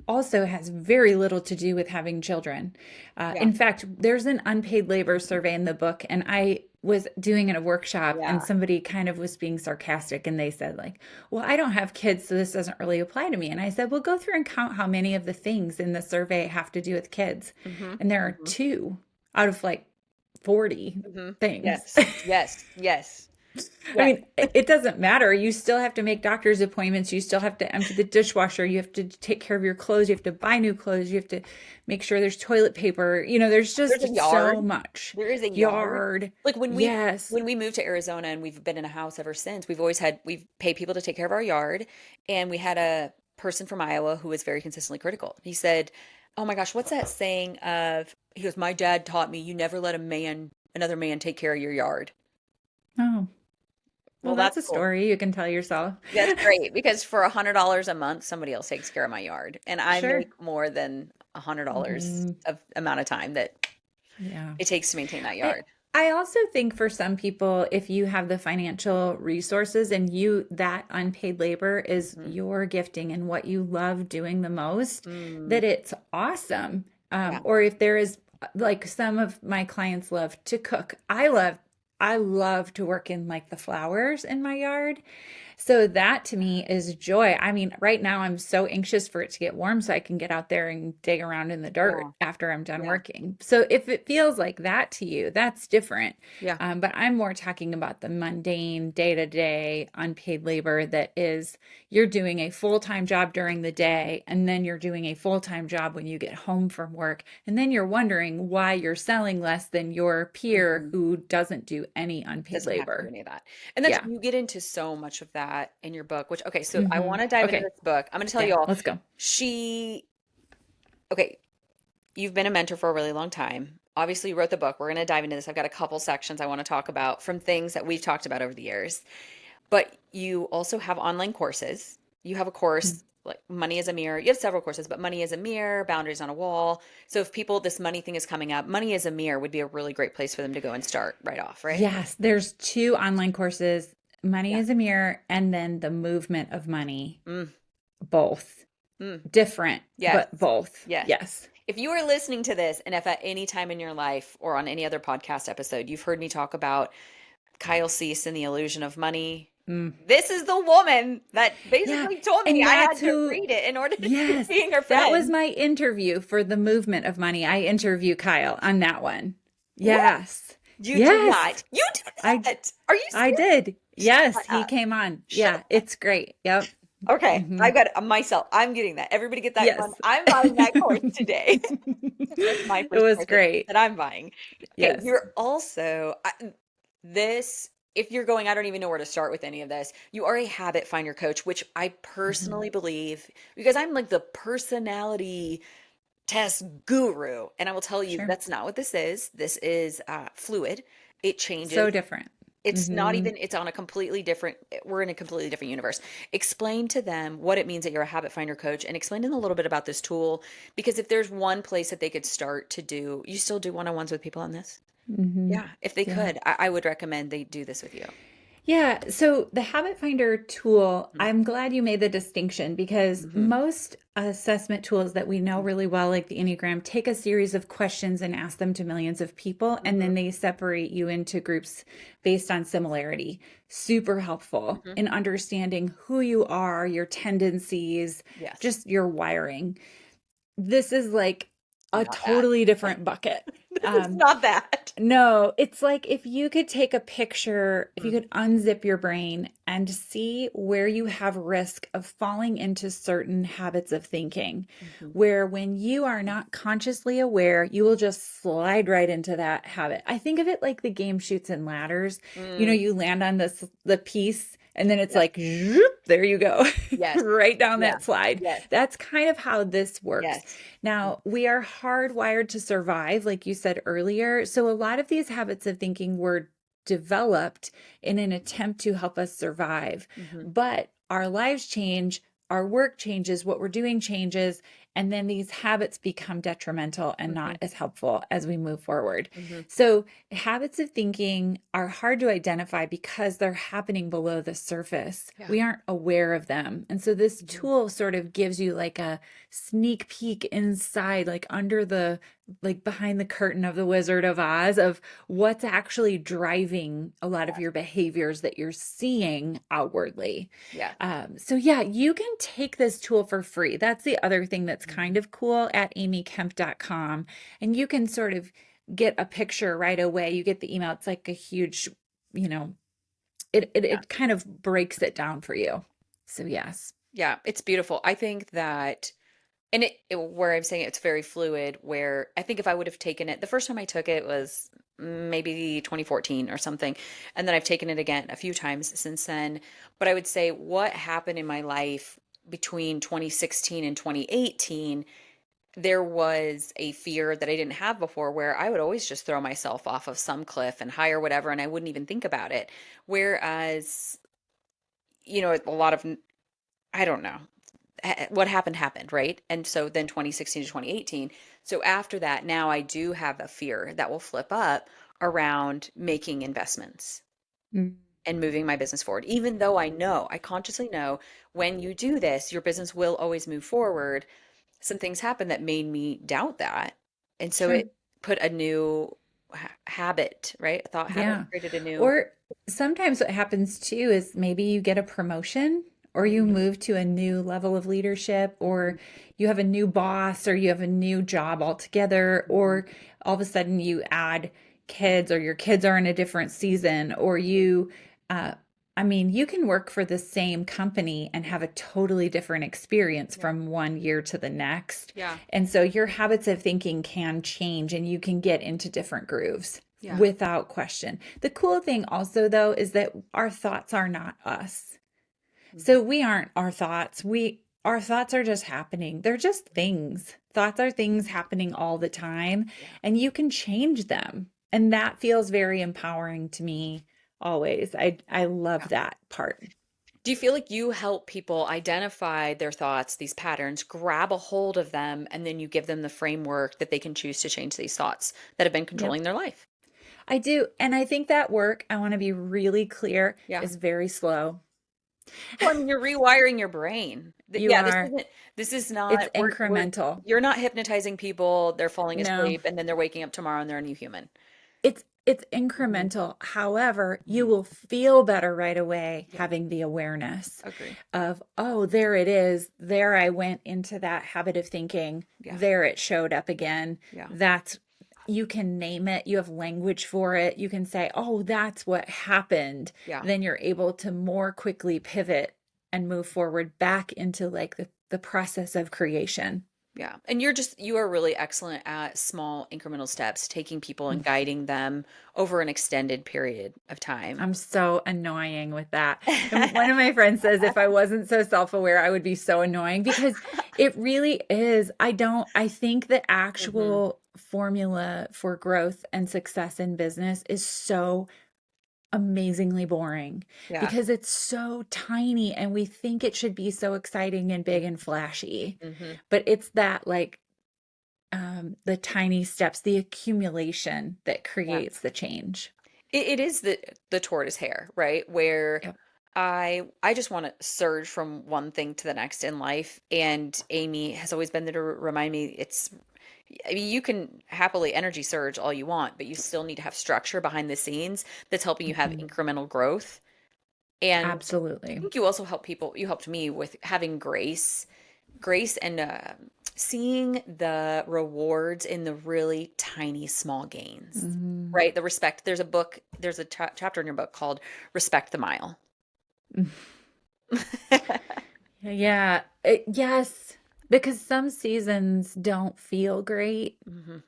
S2: also has very little to do with having children.
S1: Yeah,
S2: In fact, there's an unpaid labor survey in the book, and I was doing a workshop
S1: yeah.
S2: and somebody kind of was being sarcastic and they said like, well, I don't have kids, so this doesn't really apply to me. And I said, well, go through and count how many of the things in the survey have to do with kids.
S1: Hmm.
S2: And there are
S1: Hmm.
S2: two out of like 40
S1: Hmm.
S2: things.
S1: Yes, yes, yes,
S2: I
S1: yes.
S2: mean, it doesn't matter. You still have to make doctor's appointments. You still have to empty the dishwasher. You have to take care of your clothes. You have to buy new clothes. You have to make sure there's toilet paper. There's
S1: There's a
S2: just
S1: yard.
S2: so much.
S1: There is a yard.
S2: Yard.
S1: Like when we
S2: Yes.
S1: when we moved to Arizona and we've been in a house ever since, we've paid people to take care of our yard. And we had a person from Iowa who was very consistently critical. He said, "Oh my gosh, what's that saying of," he goes, "My dad taught me you never let another man take care of your yard."
S2: Oh, well,
S1: Well,
S2: that's
S1: that's
S2: a
S1: cool.
S2: story you can tell yourself.
S1: That's great because for $100 a month, somebody else takes care of my yard, and I
S2: Sure.
S1: make more than $100
S2: Mhm.
S1: of amount of time that
S2: Yeah.
S1: it takes to maintain that
S2: I
S1: yard.
S2: I also think for some people, if you have the financial resources and that unpaid labor is
S1: Mhm.
S2: your gifting and what you love doing the most,
S1: Mm,
S2: that it's awesome.
S1: yeah.
S2: Or if there is like some of my clients love to cook. I love to work in like the flowers in my yard. So that to me is joy. I mean, right now I'm so anxious for it to get warm so I can get out there and dig around in the dirt
S1: Yeah.
S2: after I'm done
S1: Yeah.
S2: working. So if it feels like that to you, that's different.
S1: Yeah.
S2: But I'm more talking about the mundane, day-to-day, unpaid labor that is you're doing a full-time job during the day, and then you're doing a full-time job when you get home from work. And then you're wondering why you're selling less than your peer
S1: Mhm.
S2: who doesn't do any unpaid
S1: Doesn't have to do
S2: labor.
S1: any of that. And that's
S2: Yeah.
S1: you get into so much of that in your book, which okay, so I
S2: Hmm.
S1: want to dive into
S2: Okay.
S1: this book. I'm going to tell
S2: Yeah.
S1: you all.
S2: Let's go.
S1: She okay, you've been a mentor for a really long time. Obviously, you wrote the book. We're going to dive into this. I've got a couple sections I want to talk about from things that we've talked about over the years. But you also have online courses. You have a course like Money is a Mirror. You have several courses, but Money is a Mirror, Boundaries on a Wall. So if people, this money thing is coming up, Money is a Mirror would be a really great place for them to go and start right off, right?
S2: Yes, there's two online courses, Money
S1: Yeah.
S2: is a Mirror and then The Movement of Money.
S1: Mm,
S2: Both.
S1: mm.
S2: Different,
S1: Yes.
S2: but both.
S1: Yes.
S2: Yes.
S1: If you are listening to this, and if at any time in your life or on any other podcast episode, you've heard me talk about Kyle Cease and the illusion of money,
S2: Mm.
S1: this is the woman that
S2: Yeah.
S1: basically told me
S2: And
S1: I had
S2: that's
S1: to
S2: who,
S1: read it in order to keep
S2: yes,
S1: being her
S2: that was
S1: friend.
S2: my interview for The Movement of Money. I interview Kyle on that one.
S1: What?
S2: Yes.
S1: You did
S2: Yes.
S1: not. You did
S2: I
S1: not. Are you
S2: I
S1: serious?
S2: did. Yes,
S1: Shut
S2: he
S1: up.
S2: came on.
S1: Shut
S2: Yeah, it's great. Yep.
S1: Okay,
S2: Hmm.
S1: I got myself. I'm getting that. Everybody get that one.
S2: Yes.
S1: I'm buying that course today. That's my
S2: It
S1: first
S2: was
S1: course
S2: great.
S1: that I'm buying. Okay,
S2: Yes.
S1: you're also this. If you're going, I don't even know where to start with any of this. You are a habit finder coach, which I
S2: Mhm.
S1: personally believe because I'm like the personality test guru, and I will tell you
S2: Sure.
S1: that's not what this is. This is fluid. It changes.
S2: So different.
S1: It's not
S2: Hmm.
S1: even, it's on a completely different, we're in a completely different universe. Explain to them what it means that you're a habit finder coach and explain to them a little bit about this tool. Because if there's one place that they could start to do, you still do one-on-ones with people on this?
S2: Hmm.
S1: Yeah. If they
S2: Yeah.
S1: could, I would recommend they do this with you.
S2: Yeah. So the habit finder tool, I'm glad you made the distinction because
S1: Mm-hmm.
S2: most assessment tools that we know really well, like the Enneagram, take a series of questions and ask them to millions of people, and
S1: Mm-hmm.
S2: then they separate you into groups based on similarity. Super helpful
S1: Hmm.
S2: in understanding who you are, your tendencies,
S1: Yes.
S2: just your wiring. This is like a
S1: Not that.
S2: totally different bucket.
S1: This is
S2: Um,
S1: not that.
S2: no, it's like if you could take a picture, if you
S1: Mm.
S2: could unzip your brain and see where you have risk of falling into certain habits of thinking,
S1: Mhm.
S2: where when you are not consciously aware, you will just slide right into that habit. I think of it like the game Chutes and Ladders.
S1: Mm.
S2: You land on the piece and then it's
S1: Yes.
S2: like, zoop, there you go,
S1: Yes.
S2: right down
S1: Yeah.
S2: that slide.
S1: Yes.
S2: That's kind of how this works.
S1: Yes.
S2: Now, we are hardwired to survive, like you said earlier. So, a lot of these habits of thinking were developed in an attempt to help us survive.
S1: Mm-hmm.
S2: But our lives change, our work changes, what we're doing changes, and then these habits become detrimental and
S1: Mm-hmm.
S2: not as helpful as we move forward.
S1: Mm-hmm.
S2: So, habits of thinking are hard to identify because they're happening below the surface.
S1: Yeah.
S2: We aren't aware of them. And so, this
S1: Mm-hmm.
S2: tool sort of gives you like a sneak peek inside, like under the, like behind the curtain of the Wizard of Oz, of what's actually driving a lot of your behaviors that you're seeing outwardly.
S1: Yeah.
S2: So yeah, you can take this tool for free. That's the other thing that's
S1: Mm-hmm.
S2: kind of cool at amykemp.com. And you can sort of get a picture right away. You get the email. It's like a huge, you know,
S1: Yeah.
S2: it kind of breaks it down for you. So yes.
S1: Yeah. It's beautiful. I think that and where I'm saying it's very fluid, where I think if I would have taken it, the first time I took it was maybe 2014 or something. And then I've taken it again a few times since then. But I would say what happened in my life between 2016 and 2018, there was a fear that I didn't have before where I would always just throw myself off of some cliff and high or whatever, and I wouldn't even think about it. Whereas, a lot of, I don't know what happened, right? And so then 2016 to 2018. So after that, now I do have a fear that will flip up around making investments
S2: Mm.
S1: and moving my business forward. Even though I consciously know when you do this, your business will always move forward. Some things happened that made me doubt that. And so
S2: Sure.
S1: it put a new habit, right? A thought habit
S2: Yeah.
S1: created a new
S2: Or sometimes what happens too is maybe you get a promotion or you move to a new level of leadership or you have a new boss or you have a new job altogether
S1: Mhm.
S2: or all of a sudden you add kids or your kids are in a different season or you uh, I mean you can work for the same company and have a totally different experience
S1: Yeah.
S2: from one year to the next.
S1: Yeah.
S2: And so your habits of thinking can change and you can get into different grooves
S1: Yeah.
S2: without question. The cool thing also though is that our thoughts are not us.
S1: Mhm.
S2: So we aren't our thoughts. Our thoughts are just happening. They're just things. Thoughts are things happening all the time
S1: Yeah.
S2: and you can change them. And that feels very empowering to me always. I love
S1: Yeah.
S2: that part.
S1: Do you feel like you help people identify their thoughts, these patterns, grab a hold of them, and then you give them the framework that they can choose to change these thoughts that have been
S2: Yep.
S1: controlling their life?
S2: I do. And I think that work, I want to be really clear,
S1: Yeah.
S2: is very slow.
S1: Well, I mean, you're rewiring your brain.
S2: You
S1: Yeah,
S2: are.
S1: this is
S2: It's
S1: not,
S2: incremental.
S1: you're not hypnotizing people, they're falling
S2: No.
S1: asleep, and then they're waking up tomorrow and they're a new human.
S2: It's
S1: Mhm.
S2: incremental. However, you
S1: Mhm.
S2: will feel better right away
S1: Yeah,
S2: having the awareness
S1: agree.
S2: of, oh, there it is. There I went into that habit of thinking.
S1: Yeah,
S2: There it showed up again.
S1: yeah,
S2: That's, you can name it. You have language for it. You can say, oh, that's what happened.
S1: yeah.
S2: Then you're able to more quickly pivot and move forward back into like the process of creation.
S1: Yeah. And you are really excellent at small incremental steps, taking people and guiding them over an extended period of time.
S2: I'm so annoying with that. And one of my friends says if I wasn't so self-aware, I would be so annoying because it really is. I think the
S1: Hmm.
S2: actual formula for growth and success in business is so amazingly boring
S1: Yeah.
S2: because it's so tiny and we think it should be so exciting and big and flashy.
S1: Hmm.
S2: But it's that like the tiny steps, the accumulation that
S1: Yeah.
S2: creates the change.
S1: It is the tortoise hare, right? Where
S2: Yep.
S1: I just want to surge from one thing to the next in life. And Amy has always been there to remind me I mean, you can happily energy surge all you want, but you still need to have structure behind the scenes that's helping you have
S2: Mhm.
S1: incremental growth. And I
S2: Absolutely.
S1: think you also help people, you helped me with having grace and seeing the rewards in the really tiny, small gains,
S2: Mhm.
S1: right? The respect. There's a chapter in your book called Respect the Mile.
S2: Yeah, yes, because some seasons don't feel great,
S1: Hmm.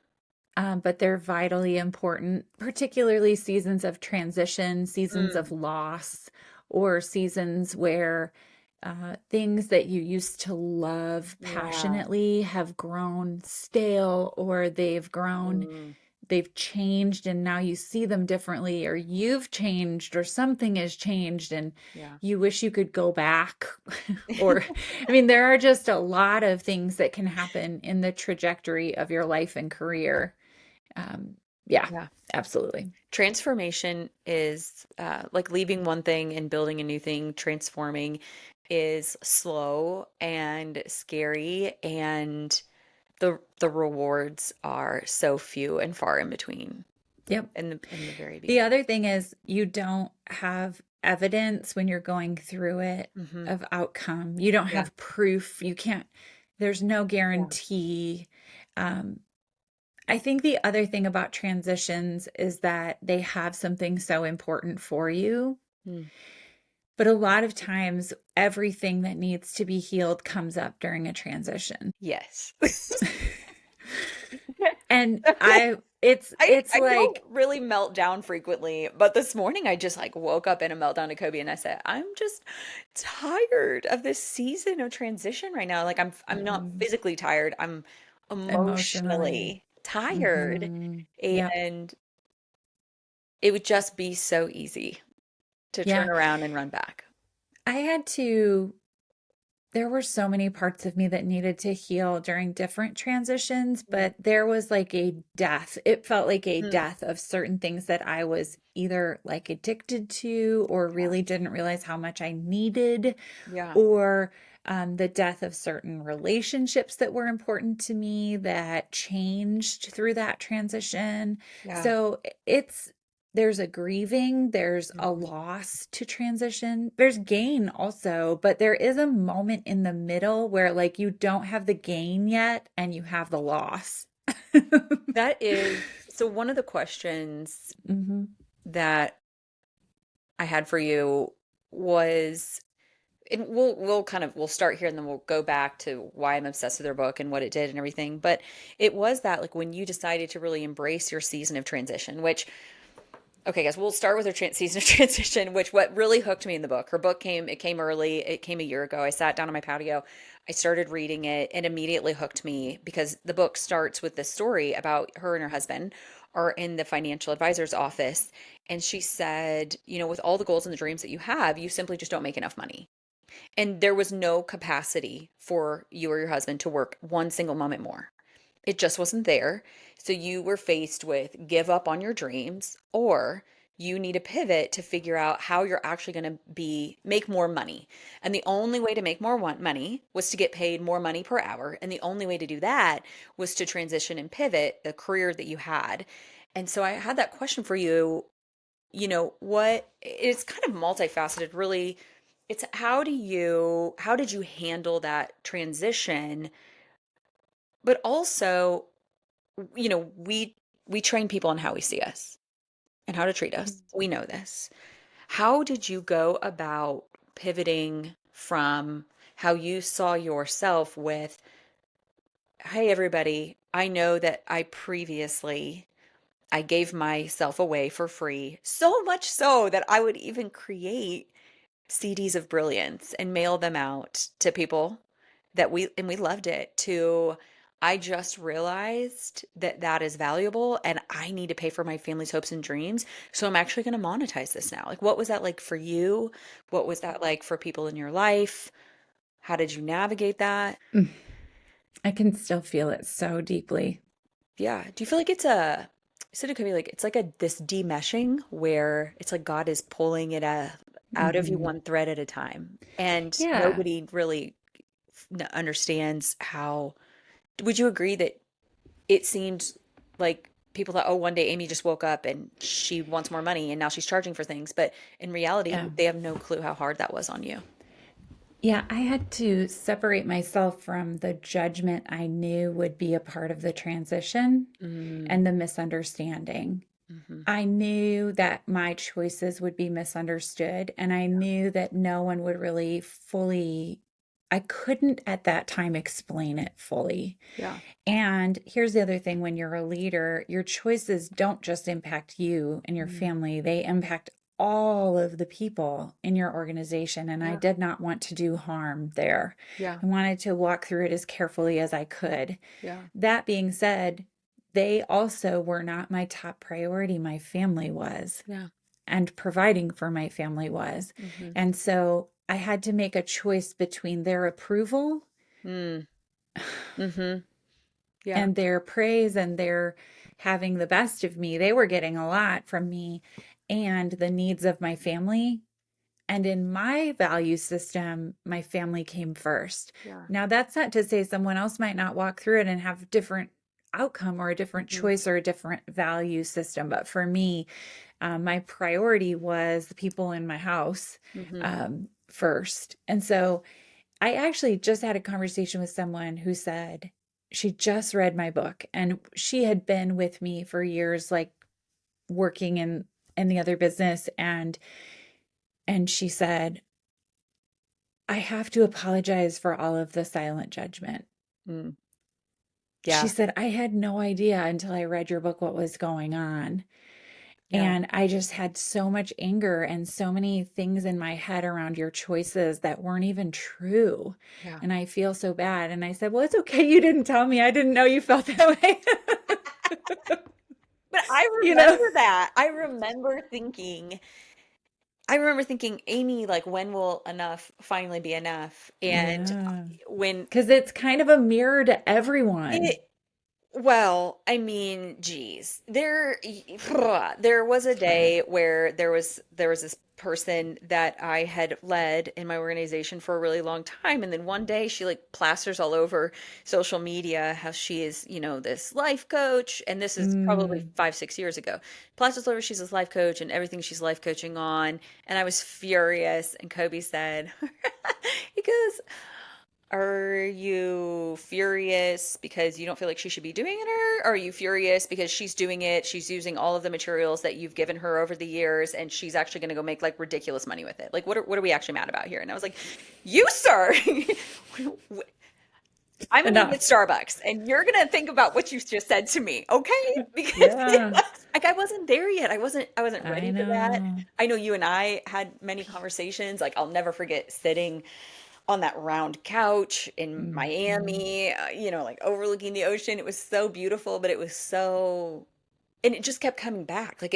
S2: but they're vitally important, particularly seasons of transition, seasons of
S1: Mm,
S2: loss, or seasons where things that you used to love
S1: yeah.
S2: passionately have grown stale or
S1: Mm,
S2: they've changed and now you see them differently or you've changed or something has changed and
S1: yeah.
S2: you wish you could go back or I mean there are just a lot of things that can happen in the trajectory of your life and career. um, yeah,
S1: Yeah.
S2: absolutely.
S1: Transformation is like leaving one thing and building a new thing. Transforming is slow and scary, and the rewards are so few and far in between
S2: Yep.
S1: in the very
S2: The
S1: beginning.
S2: other thing is you don't have evidence when you're going through it
S1: Hmm.
S2: of outcome. You don't
S1: Yeah.
S2: have proof. You can't, there's no
S1: Yeah.
S2: guarantee. um, I think the other thing about transitions is that they have something so important for you.
S1: Mm.
S2: But a lot of times, everything that needs to be healed comes up during a transition.
S1: Yes.
S2: And
S1: I
S2: it's
S1: I don't
S2: like,
S1: really melt down frequently, but this morning I just like woke up in a meltdown to Kobe and I said, I'm just tired of this season of transition right now. Like I'm not
S2: mhm,
S1: physically tired. I'm
S2: emotionally.
S1: emotionally tired.
S2: Hmm. Yep.
S1: And it would just be so easy to turn
S2: Yeah.
S1: around and run back.
S2: I had to There were so many parts of me that needed to heal during different transitions,
S1: Mm.
S2: but there was like a death. It felt like a
S1: Mm.
S2: death of certain things that I was either like addicted to or
S1: Yeah.
S2: really didn't realize how much I needed,
S1: Yeah.
S2: or the death of certain relationships that were important to me that changed through that transition.
S1: Yeah.
S2: So it's there's a grieving, there's a
S1: Mhm.
S2: loss to transition, there's gain also, but there is a moment in the middle where like you don't have the gain yet and you have the loss.
S1: That is so one of the questions
S2: Hmm.
S1: that I had for you was, and we'll start here and then we'll go back to why I'm obsessed with their book and what it did and everything. But it was that like when you decided to really embrace your season of transition, which okay, guys, we'll start with her season of transition, which what really hooked me in the book. Her book came early. It came a year ago. I sat down on my patio. I started reading it and immediately hooked me because the book starts with this story about her and her husband are in the financial advisor's office. And she said, you know, with all the goals and the dreams that you have, you simply just don't make enough money. And there was no capacity for you or your husband to work one single moment more. It just wasn't there. So you were faced with give up on your dreams or you need to pivot to figure out how you're actually going to be make more money. And the only way to make more money was to get paid more money per hour. And the only way to do that was to transition and pivot the career that you had. And so I had that question for you, you know, what it's kind of multifaceted, really. It's how did you handle that transition? But also, you know, we train people on how we see us and how to treat us. We know this. How did you go about pivoting from how you saw yourself with, hey, everybody, I know that I gave myself away for free, so much so that I would even create CDs of brilliance and mail them out to people that we loved it to I just realized that that is valuable and I need to pay for my family's hopes and dreams. So I'm actually going to monetize this now. Like what was that like for you? What was that like for people in your life? How did you navigate that?
S2: I can still feel it so deeply.
S1: Yeah. Do you feel like it's a said it could be like it's like a this demeshing where it's like God is pulling it out of you
S2: Hmm.
S1: one thread at a time and
S2: Yeah.
S1: nobody really understands how would you agree that it seemed like people thought, oh, one day Amy just woke up and she wants more money and now she's charging for things. But in reality,
S2: Yeah.
S1: they have no clue how hard that was on you.
S2: Yeah, I had to separate myself from the judgment I knew would be a part of the transition
S1: Mm,
S2: and the misunderstanding.
S1: hmm
S2: I knew that my choices would be misunderstood, and I knew that no one would really fully, I couldn't at that time explain it fully.
S1: Yeah.
S2: And here's the other thing when you're a leader, your choices don't just impact you and your
S1: Mm,
S2: family, they impact all of the people in your organization. And I
S1: yeah.
S2: did not want to do harm there.
S1: Yeah.
S2: I wanted to walk through it as carefully as I could.
S1: Yeah.
S2: That being said, they also were not my top priority. My family was,
S1: Yeah.
S2: and providing for my family was.
S1: hmm
S2: And so I had to make a choice between their approval
S1: Mm, hmm Yeah.
S2: and their praise and their having the best of me. They were getting a lot from me and the needs of my family. And in my value system, my family came first.
S1: Yeah.
S2: Now, that's not to say someone else might not walk through it and have a different outcome or a different
S1: hmm
S2: choice or a different value system. But for me, my priority was the people in my house
S1: hmm
S2: first. And so I actually just had a conversation with someone who said she just read my book and she had been with me for years, like working in the other business, and she said, I have to apologize for all of the silent judgment.
S1: Mm,
S2: She
S1: yeah.
S2: said, I had no idea until I read your book what was going on.
S1: Yeah.
S2: And I just had so much anger and so many things in my head around your choices that weren't even true.
S1: Yeah.
S2: And I feel so bad. And I said, well, it's okay. You didn't tell me. I didn't know you felt that way.
S1: But I
S2: You know?
S1: remember that. I remember thinking, Amy, like, when will enough finally be enough? And
S2: Yeah.
S1: when
S2: Because it's kind of a mirror to everyone.
S1: it, well, I mean, geez, there was a day where there was this person that I had led in my organization for a really long time. And then one day she like plasters all over social media how she is, this life coach. And this is probably
S2: Mm.
S1: 5, 6 years ago. Plasters all over she's this life coach and everything she's life coaching on. And I was furious. And Kobe said, he goes, are you furious because you don't feel like she should be doing it, or are you furious because she's doing it? She's using all of the materials that you've given her over the years, and she's actually going to go make like ridiculous money with it. Like, what are we actually mad about here? And I was like, you, sir, I'm going to be at
S2: Enough.
S1: Starbucks, and you're going to think about what you just said to me, okay? Because
S2: Yeah,
S1: like I wasn't there yet. I wasn't
S2: I
S1: ready for that.
S2: know.
S1: I know you and I had many conversations. Like I'll never forget sitting on that round couch in
S2: Hmm.
S1: Miami, like overlooking the ocean. It was so beautiful, but it was so, and it just kept coming back. Like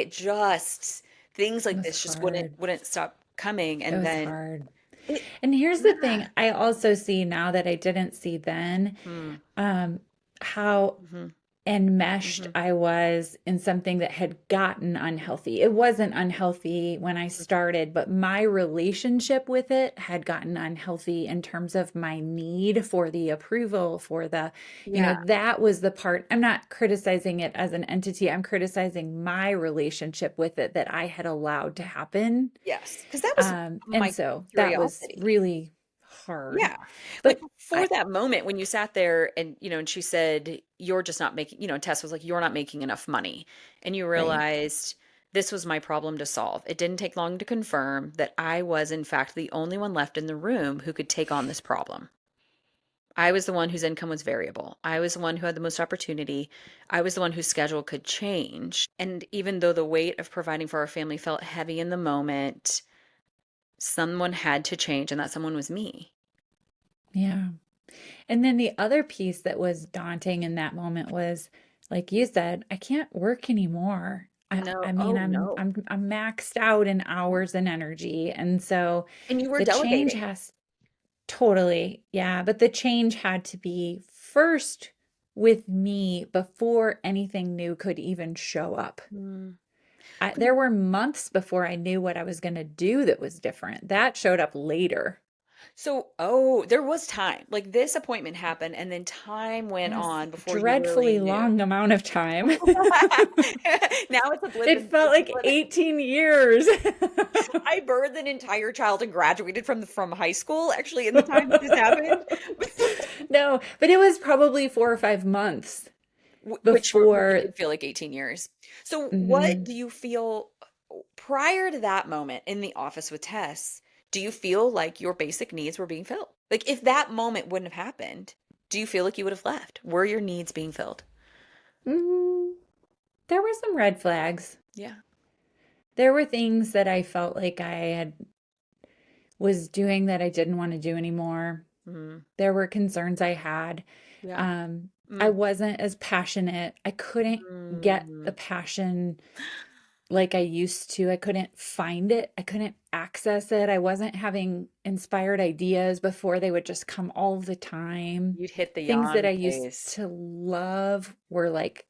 S1: things
S2: It
S1: like
S2: was
S1: this just wouldn't
S2: hard.
S1: wouldn't stop coming.
S2: It
S1: And
S2: was
S1: then
S2: hard.
S1: it,
S2: And here's the thing
S1: yeah.
S2: I also see now that I didn't see then,
S1: Hmm.
S2: um, how
S1: Hmm.
S2: enmeshed
S1: Hmm.
S2: I was in something that had gotten unhealthy. It wasn't unhealthy when I started, but my relationship with it had gotten unhealthy in terms of my need for the approval, for
S1: Yeah.
S2: that was the part. I'm not criticizing it as an entity. I'm criticizing my relationship with it that I had allowed to happen.
S1: Yes. Because that was
S2: And
S1: my
S2: so that was
S1: curiosity.
S2: really hard.
S1: Yeah. But
S2: But
S1: for
S2: I,
S1: that moment when you sat there and, and she said, you're just not making, and Tess was like, you're not making enough money. And you
S2: right.
S1: realized this was my problem to solve. It didn't take long to confirm that I was, in fact, the only one left in the room who could take on this problem. I was the one whose income was variable. I was the one who had the most opportunity. I was the one whose schedule could change. And even though the weight of providing for our family felt heavy in the moment, someone had to change, and that someone was me.
S2: Yeah. And then the other piece that was daunting in that moment was, like you said, I can't work anymore. I
S1: No,
S2: mean,
S1: oh no.
S2: I'm maxed out in hours and energy. And so
S1: And you were
S2: the change
S1: delegating.
S2: has totally, yeah, but the change had to be first with me before anything new could even show up.
S1: Mm.
S2: There were months before I knew what I was going to do that was different. That showed up later.
S1: So, oh, there was time. Like this appointment happened, and then time went
S2: Yes,
S1: on before you really
S2: dreadfully
S1: knew.
S2: long amount of time.
S1: Now it's a blip
S2: It
S1: in
S2: felt like 18 years.
S1: I birthed an entire child and graduated from high school actually in the time that this happened.
S2: No, but it was probably 4 or 5 months
S1: Which
S2: before.
S1: did feel like 18 years. So, what
S2: Mhm.
S1: do you feel prior to that moment in the office with Tess? Do you feel like your basic needs were being filled? Like, if that moment wouldn't have happened, do you feel like you would have left? Were your needs being filled?
S2: Mm, there were some red flags.
S1: Yeah.
S2: There were things that I felt like I had was doing that I didn't want to do anymore.
S1: Mm,
S2: There were concerns I had.
S1: yeah.
S2: Um, I
S1: Mm,
S2: wasn't as passionate. I couldn't get the
S1: mm.
S2: passion like I used to. I couldn't find it. I couldn't access it. I wasn't having inspired ideas before they would just come all the time.
S1: You'd hit the
S2: Things that
S1: yawn
S2: I used
S1: phase.
S2: to love were like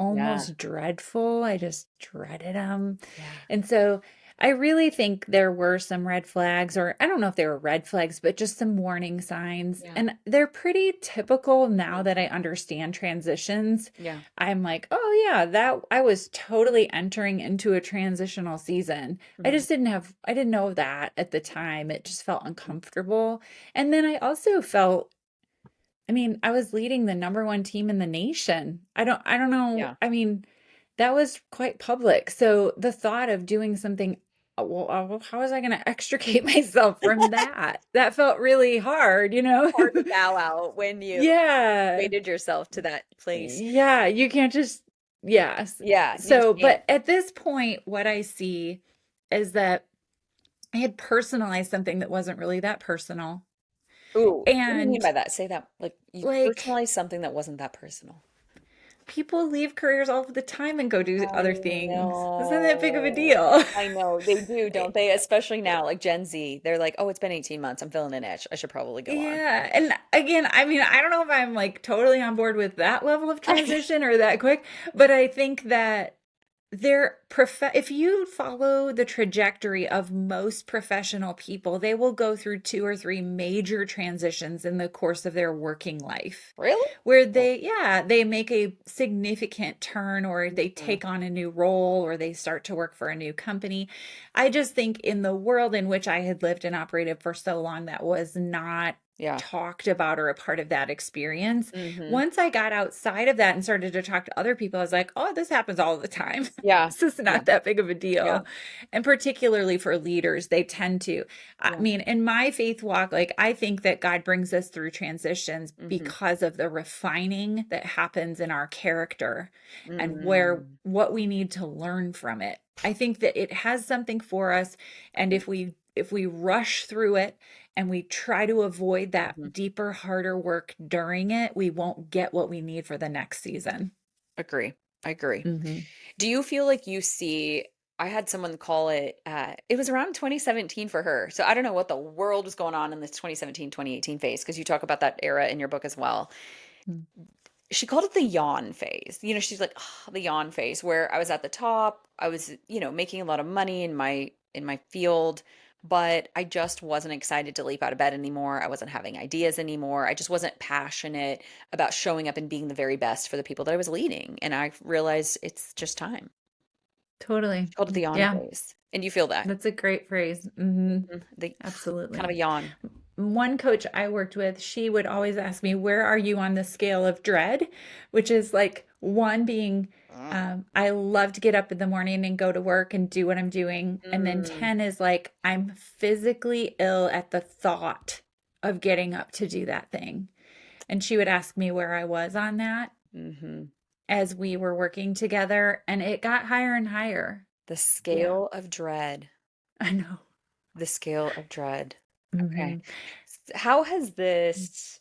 S1: Yeah.
S2: almost dreadful. I just dreaded them.
S1: Yeah.
S2: And so I really think there were some red flags, or I don't know if they were red flags, but just some warning signs.
S1: Yeah.
S2: And they're pretty typical now that I understand transitions.
S1: Yeah.
S2: I'm like, oh yeah, that I was totally entering into a transitional season.
S1: Mhm.
S2: I didn't know that at the time. It just felt uncomfortable. And then I also felt, I mean, I was leading the number one team in the nation. I don't know.
S1: Yeah.
S2: I mean, that was quite public. So the thought of doing something, well, how was I going to extricate myself from that? That felt really hard, you know?
S1: Hard to bow out when you
S2: Yeah.
S1: weighted yourself to that place.
S2: Yeah, you can't just, yes.
S1: Yeah, you just
S2: So,
S1: can't.
S2: but at this point, what I see is that I had personalized something that wasn't really that personal.
S1: Ooh, what do you mean
S2: And
S1: by that? Say that like you
S2: like,
S1: personalized something that wasn't that personal.
S2: people leave careers all the time and go do
S1: I
S2: other things. It's not that big of a
S1: know.
S2: deal.
S1: I know. They do, don't they? Especially now, like Gen Z. They're like, oh, it's been 18 months. I'm feeling an itch. I should probably go on.
S2: Yeah. And again, I mean, I don't know if I'm like totally on board with that level of transition or that quick, but I think that if you follow the trajectory of most professional people, they will go through 2 or 3 major transitions in the course of their working life,
S1: Really?
S2: where they make a significant turn, or they
S1: Mhm.
S2: take on a new role, or they start to work for a new company. I just think in the world in which I had lived and operated for so long, that was not
S1: Yeah.
S2: talked about or a part of that experience.
S1: Hmm.
S2: Once I got outside of that and started to talk to other people, I was like, oh, this happens all the time.
S1: Yeah.
S2: This is
S1: Yeah.
S2: not that big of a
S1: Yeah.
S2: deal. And particularly for leaders, they tend to. I
S1: Yeah.
S2: mean, in my faith walk, like, I think that God brings us through transitions
S1: Hmm.
S2: because of the refining that happens in our character and
S1: Mm.
S2: what we need to learn from it. I think that it has something for us. And if we rush through it and we try to avoid that
S1: Hmm.
S2: deeper, harder work during it, we won't get what we need for the next season.
S1: Agree. I agree.
S2: Hmm.
S1: Do you feel like you see, I had someone call it, it was around 2017 for her. So I don't know what the world was going on in this 2017, 2018 phase, because you talk about that era in your book as well. She called it the yawn phase. She's like, "Ah, the yawn phase," where I was at the top. I was, making a lot of money in my field, but I just wasn't excited to leap out of bed anymore. I wasn't having ideas anymore. I just wasn't passionate about showing up and being the very best for the people that I was leading. And I realized it's just time.
S2: Totally.
S1: She called it the yawn
S2: Yeah,
S1: phase. And you feel that.
S2: that's a great phrase. Hmm.
S1: The kind of a
S2: Absolutely.
S1: yawn.
S2: One coach I worked with, she would always ask me, where are you on the scale of dread? Which is like, one being, I love to get up in the morning and go to work and do what I'm doing. And then
S1: Mm,
S2: 10 is like, I'm physically ill at the thought of getting up to do that thing. And she would ask me where I was on that
S1: hmm.
S2: as we were working together. And it got higher and higher.
S1: The
S2: Yeah,
S1: scale of dread.
S2: I know.
S1: The scale of dread. Okay.
S2: Hmm.
S1: How has this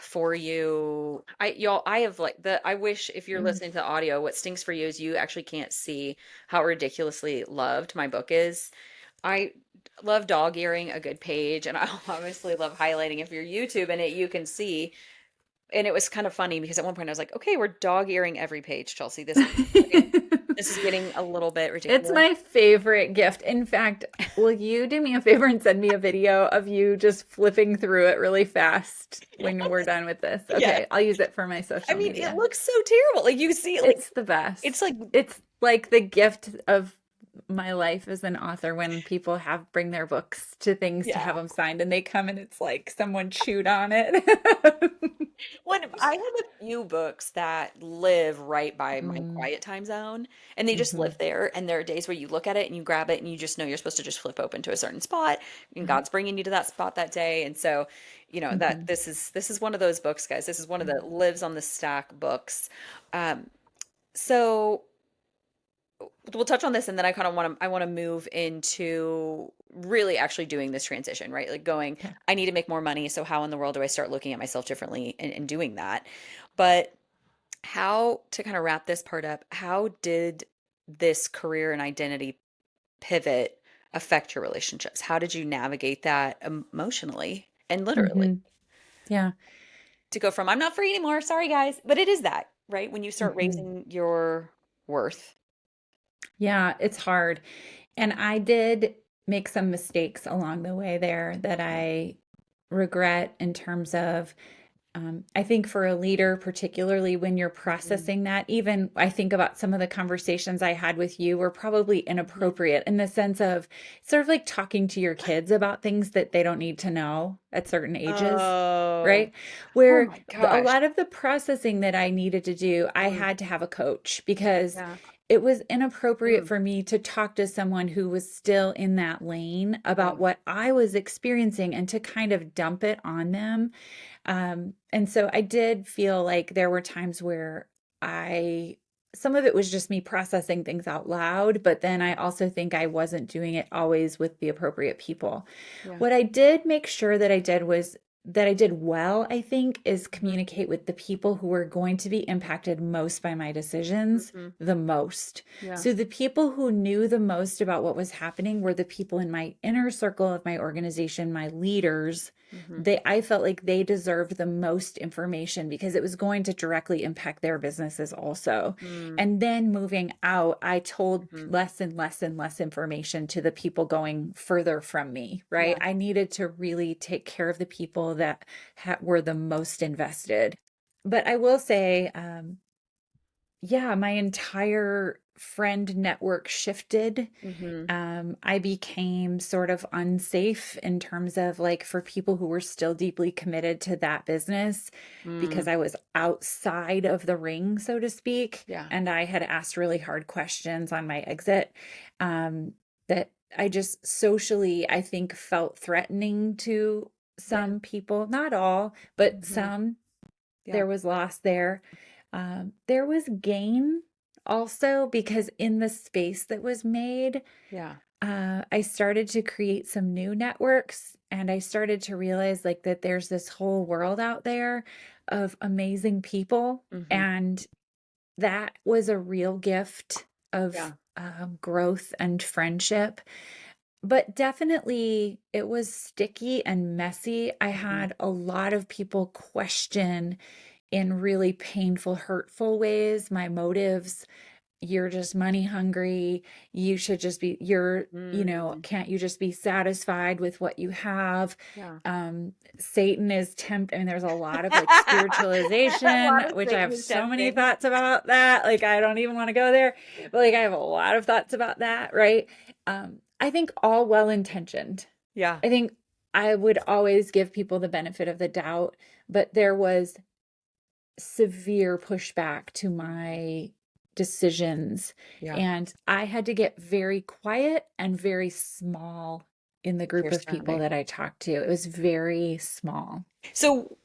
S1: for you? I have like I wish if you're listening to the audio, what stinks for you is you actually can't see how ridiculously loved my book is. I love dog earing a good page, and I obviously love highlighting. If you're YouTube in it, you can see. And it was kind of funny because at one point I was like, okay, we're dog earing every page, Chelsea. This is getting a little bit
S2: It's
S1: ridiculous.
S2: my favorite gift. In fact, will you do me a favor and send me a video of you just flipping through it really fast when we're done with this?
S1: Yeah.
S2: Okay, I'll use it for my
S1: I
S2: social
S1: mean, it
S2: media.
S1: looks so terrible. Like you see, like
S2: It's the
S1: it's
S2: best.
S1: like
S2: It's like the gift of my life as an author when people bring their books to things to
S1: yeah.
S2: have them signed and they come and it's like someone chewed on it.
S1: When I have a few books that live right by my
S2: Mm,
S1: quiet time zone, and they just
S2: mhm,
S1: live there, and there are days where you look at it and you grab it and you just know you're supposed to just flip open to a certain spot, and
S2: mhm,
S1: God's bringing you to that spot that day. And so, that
S2: mhm.
S1: this is one of those books, guys. This is one of the lives on the stack books. Um, so we'll touch on this, and then I want to move into really actually doing this transition, right? Like going,
S2: Okay.
S1: I need to make more money, so how in the world do I start looking at myself differently and doing that? But how to kind of wrap this part up, how did this career and identity pivot affect your relationships? How did you navigate that emotionally and literally?
S2: Hmm. Yeah.
S1: To go from I'm not free anymore, sorry guys, but it is that, right? When you start
S2: Hmm.
S1: raising your worth.
S2: Yeah, it's hard. And I did make some mistakes along the way there that
S1: Mm,
S2: I regret in terms of, I think for a leader, particularly when you're
S1: mhm,
S2: processing that, even I think about some of the conversations I had with you were probably
S1: mhm.
S2: inappropriate in the sense of sort of like talking to your kids about things that they don't need to know at certain ages.
S1: Oh,
S2: Right?
S1: oh
S2: Where
S1: my
S2: a
S1: gosh.
S2: lot of the processing that I needed to do, I
S1: Mm,
S2: had to have a coach because
S1: yeah.
S2: it was inappropriate
S1: Mm,
S2: for me to talk to someone who was still in that lane
S1: yeah.
S2: about what I was experiencing and to kind of dump it on them. And so I did feel like there were times where some of it was just me processing things out loud, but then I also think I wasn't doing it always with the appropriate people.
S1: Yeah.
S2: What I did make sure that I did was that I did well, I think, is communicate with the people who were going to be impacted most by my decisions
S1: Mm-hmm.
S2: the most.
S1: Yeah.
S2: So the people who knew the most about what was happening were the people in my inner circle of my organization, my leaders.
S1: Mm-hmm.
S2: I felt like they deserved the most information because it was going to directly impact their businesses also.
S1: Mm-hmm.
S2: And then moving out, I told
S1: Mm-hmm.
S2: less and less and less information to the people going further from me, right?
S1: Yeah.
S2: I needed to really take care of the people that were the most invested. But I will say, yeah, my entire friend network shifted.
S1: Mm-hmm.
S2: I became sort of unsafe in terms of like for people who were still deeply committed to that business
S1: Mm.
S2: because I was outside of the ring, so to speak.
S1: Yeah.
S2: And I had asked really hard questions on my exit that I just socially, I think, felt threatening to
S1: Yeah.
S2: some people, not all, but
S1: Mm-hmm.
S2: some.
S1: Yeah.
S2: There was loss there. There was gain also because in the space that was made,
S1: Yeah.
S2: I started to create some new networks and I started to realize like that there's this whole world out there of amazing people.
S1: Mm-hmm.
S2: And that was a real gift
S1: Yeah.
S2: of growth and friendship. But definitely it was sticky and messy. I
S1: Mm-hmm.
S2: had a lot of people question in really painful, hurtful ways my motives. You're just money hungry. You should just be,
S1: Mm.
S2: can't you just be satisfied with what you have?
S1: Yeah.
S2: Satan is and there's a lot of like
S1: A
S2: spiritualization,
S1: lot of
S2: which I have
S1: Satan's
S2: so many
S1: tempting.
S2: thoughts about that. Like, I don't even want to go there, but like, I have a lot of thoughts about that, right? I think all well intentioned.
S1: Yeah.
S2: I think I would always give people the benefit of the doubt, but there was severe pushback to my decisions.
S1: Yeah.
S2: And I had to get very quiet and very small in the
S1: With
S2: group
S1: your
S2: of people
S1: surrounding.
S2: that I talked to. It was very small.
S1: So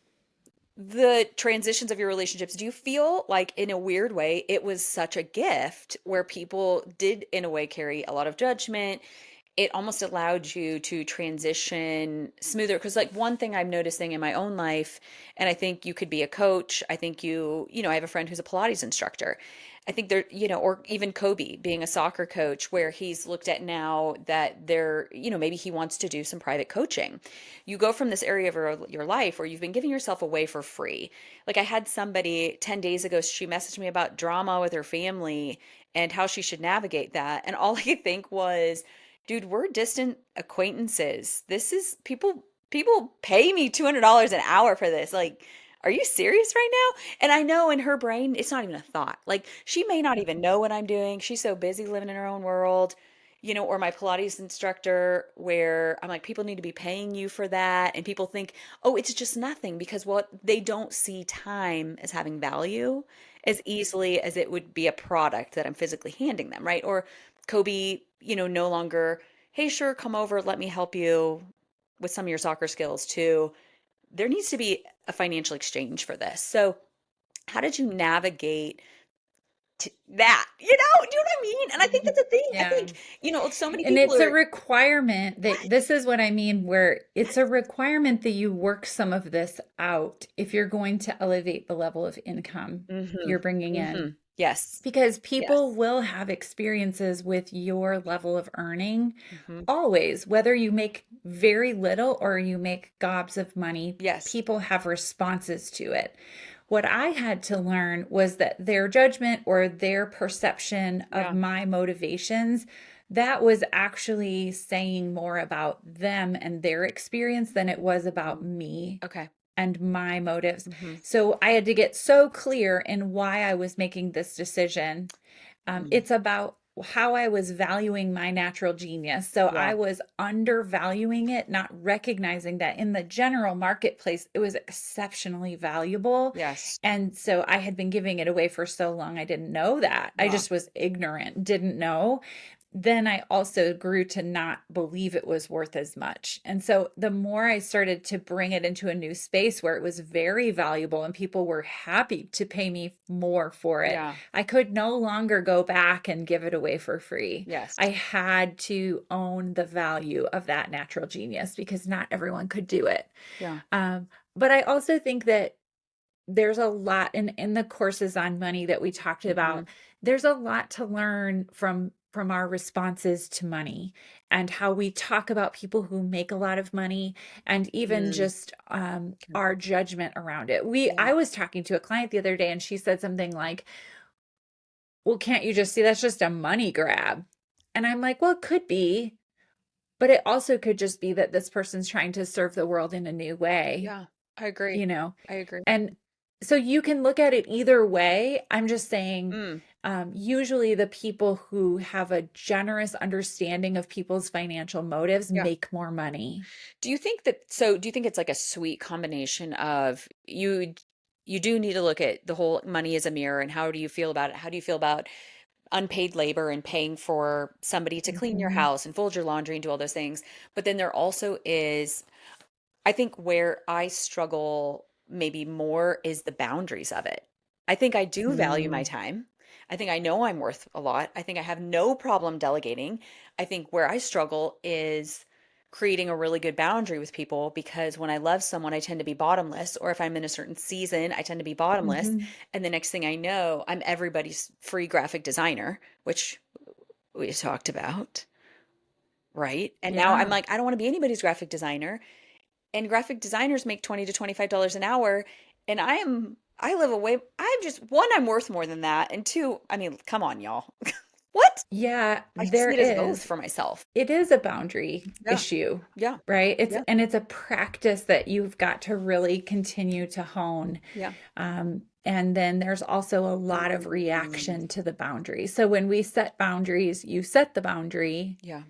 S1: the transitions of your relationships, do you feel like in a weird way it was such a gift where people did in a way carry a lot of judgment? It almost allowed you to transition smoother because like one thing I'm noticing in my own life, and I think you could be a coach, I think I have a friend who's a Pilates instructor. I think there, or even Kobe being a soccer coach, where he's looked at now that maybe he wants to do some private coaching. You go from this area of your life where you've been giving yourself away for free. Like I had somebody 10 days ago, she messaged me about drama with her family and how she should navigate that. And all I could think was, dude, we're distant acquaintances. This is people pay me $200 an hour for this. Like, are you serious right now? And I know in her brain, it's not even a thought. Like, she may not even know what I'm doing. She's so busy living in her own world. Or my Pilates instructor, where I'm like, people need to be paying you for that. And people think, oh, it's just nothing because what they don't see time as having value as easily as it would be a product that I'm physically handing them, right? Or Kobe, no longer, hey, sure, come over, let me help you with some of your soccer skills too. There needs to be a financial exchange for this. So, how did you navigate that? Do you know what I mean? And I think that's a thing. I
S2: Yeah.
S1: think, so many
S2: And
S1: people
S2: it's a
S1: are,
S2: requirement that
S1: what?
S2: this is what I mean, where it's a requirement that you work some of this out if you're going to elevate the level of income
S1: Mm-hmm.
S2: you're bringing
S1: Mm-hmm.
S2: in.
S1: Yes.
S2: Because people
S1: Yes.
S2: will have experiences with your level of earning
S1: Mm-hmm.
S2: always, whether you make very little or you make gobs of money,
S1: Yes.
S2: people have responses to it. What I had to learn was that their judgment or their perception of
S1: Yeah.
S2: my motivations, that was actually saying more about them and their experience than it was about
S1: Mm.
S2: me
S1: Okay.
S2: and my motives.
S1: Mm-hmm.
S2: So I had to get so clear in why I was making this decision.
S1: Mm.
S2: It's about how I was valuing my natural genius. So
S1: Yeah.
S2: I was undervaluing it, not recognizing that in the general marketplace, it was exceptionally valuable.
S1: Yes.
S2: And so I had been giving it away for so long, I didn't know that. I
S1: Yeah.
S2: just was ignorant, didn't know. then I also grew to not believe it was worth as much. And so the more I started to bring it into a new space where it was very valuable and people were happy to pay me more for it,
S1: Yeah.
S2: I could no longer go back and give it away for free.
S1: Yes.
S2: I had to own the value of that natural genius because not everyone could do it.
S1: Yeah.
S2: But I also think that there's a lot in the courses on money that we talked
S1: Hmm.
S2: about. There's a lot to learn from our responses to money and how we talk about people who make a lot of money and even
S1: Mm.
S2: just our judgment around it. We
S1: Yeah.
S2: I was talking to a client the other day and she said something like, "Well, can't you just see that's just a money grab?" And I'm like, "Well, it could be, but it also could just be that this person's trying to serve the world in a new way,
S1: Yeah. I agree.
S2: you know?"
S1: I agree.
S2: And so you can look at it either way. I'm just saying,
S1: Mm.
S2: usually the people who have a generous understanding of people's financial motives
S1: Yeah.
S2: make more money.
S1: Do you think it's like a sweet combination of you do need to look at the whole money as a mirror and how do you feel about it? How do you feel about unpaid labor and paying for somebody to clean your
S2: Mhm.
S1: house and fold your laundry and do all those things? But then there also is, I think where I struggle maybe more is the boundaries of it. I think I do value my
S2: Mm.
S1: time. I think I know I'm worth a lot. I think I have no problem delegating. I think where I struggle is creating a really good boundary with people because when I love someone, I tend to be bottomless. Or if I'm in a certain season, I tend to be bottomless.
S2: Mhm.
S1: And the next thing I know, I'm everybody's free graphic designer, which we talked about, right? And now I'm
S2: Yeah.
S1: like, I don't want to be anybody's graphic designer, and graphic designers make 20 to $25 an hour, and I live away. I'm just, one, I'm worth more than that, and two, I mean, come on, y'all. What?
S2: Yeah,
S1: I see
S2: there
S1: it as both
S2: is.
S1: for myself.
S2: It is a boundary
S1: Yeah.
S2: issue,
S1: Yeah.
S2: right?
S1: Yeah.
S2: It's a practice that you've got to really continue to hone.
S1: Yeah.
S2: And then there's also a lot of
S1: Mm.
S2: reaction to the boundary. So when we set boundaries, you set the boundary,
S1: Yeah.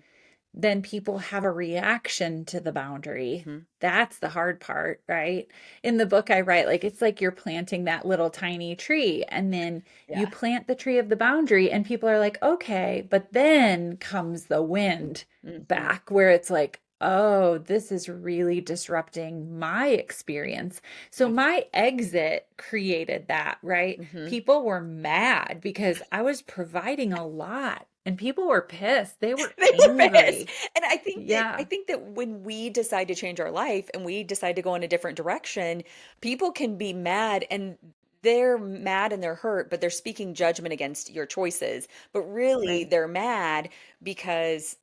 S2: then people have a reaction to the boundary.
S1: Hmm.
S2: That's the hard part, right? In the book I write, like it's like you're planting that little tiny tree, and then you
S1: Yeah.
S2: plant the tree of the boundary, and people are like, okay, but then comes the wind
S1: Hmm.
S2: back where it's like, oh, this is really disrupting my experience. So
S1: Yeah.
S2: my exit created that, right?
S1: Hmm.
S2: People were mad because I was providing a lot and people were pissed. They were
S1: They were pissed.
S2: angry.
S1: And I
S2: Yeah,
S1: think that when we decide to change our life and we decide to go in a different direction, people can be mad, and they're mad and they're hurt, but they're speaking judgment against your choices. But really
S2: right.
S1: they're mad because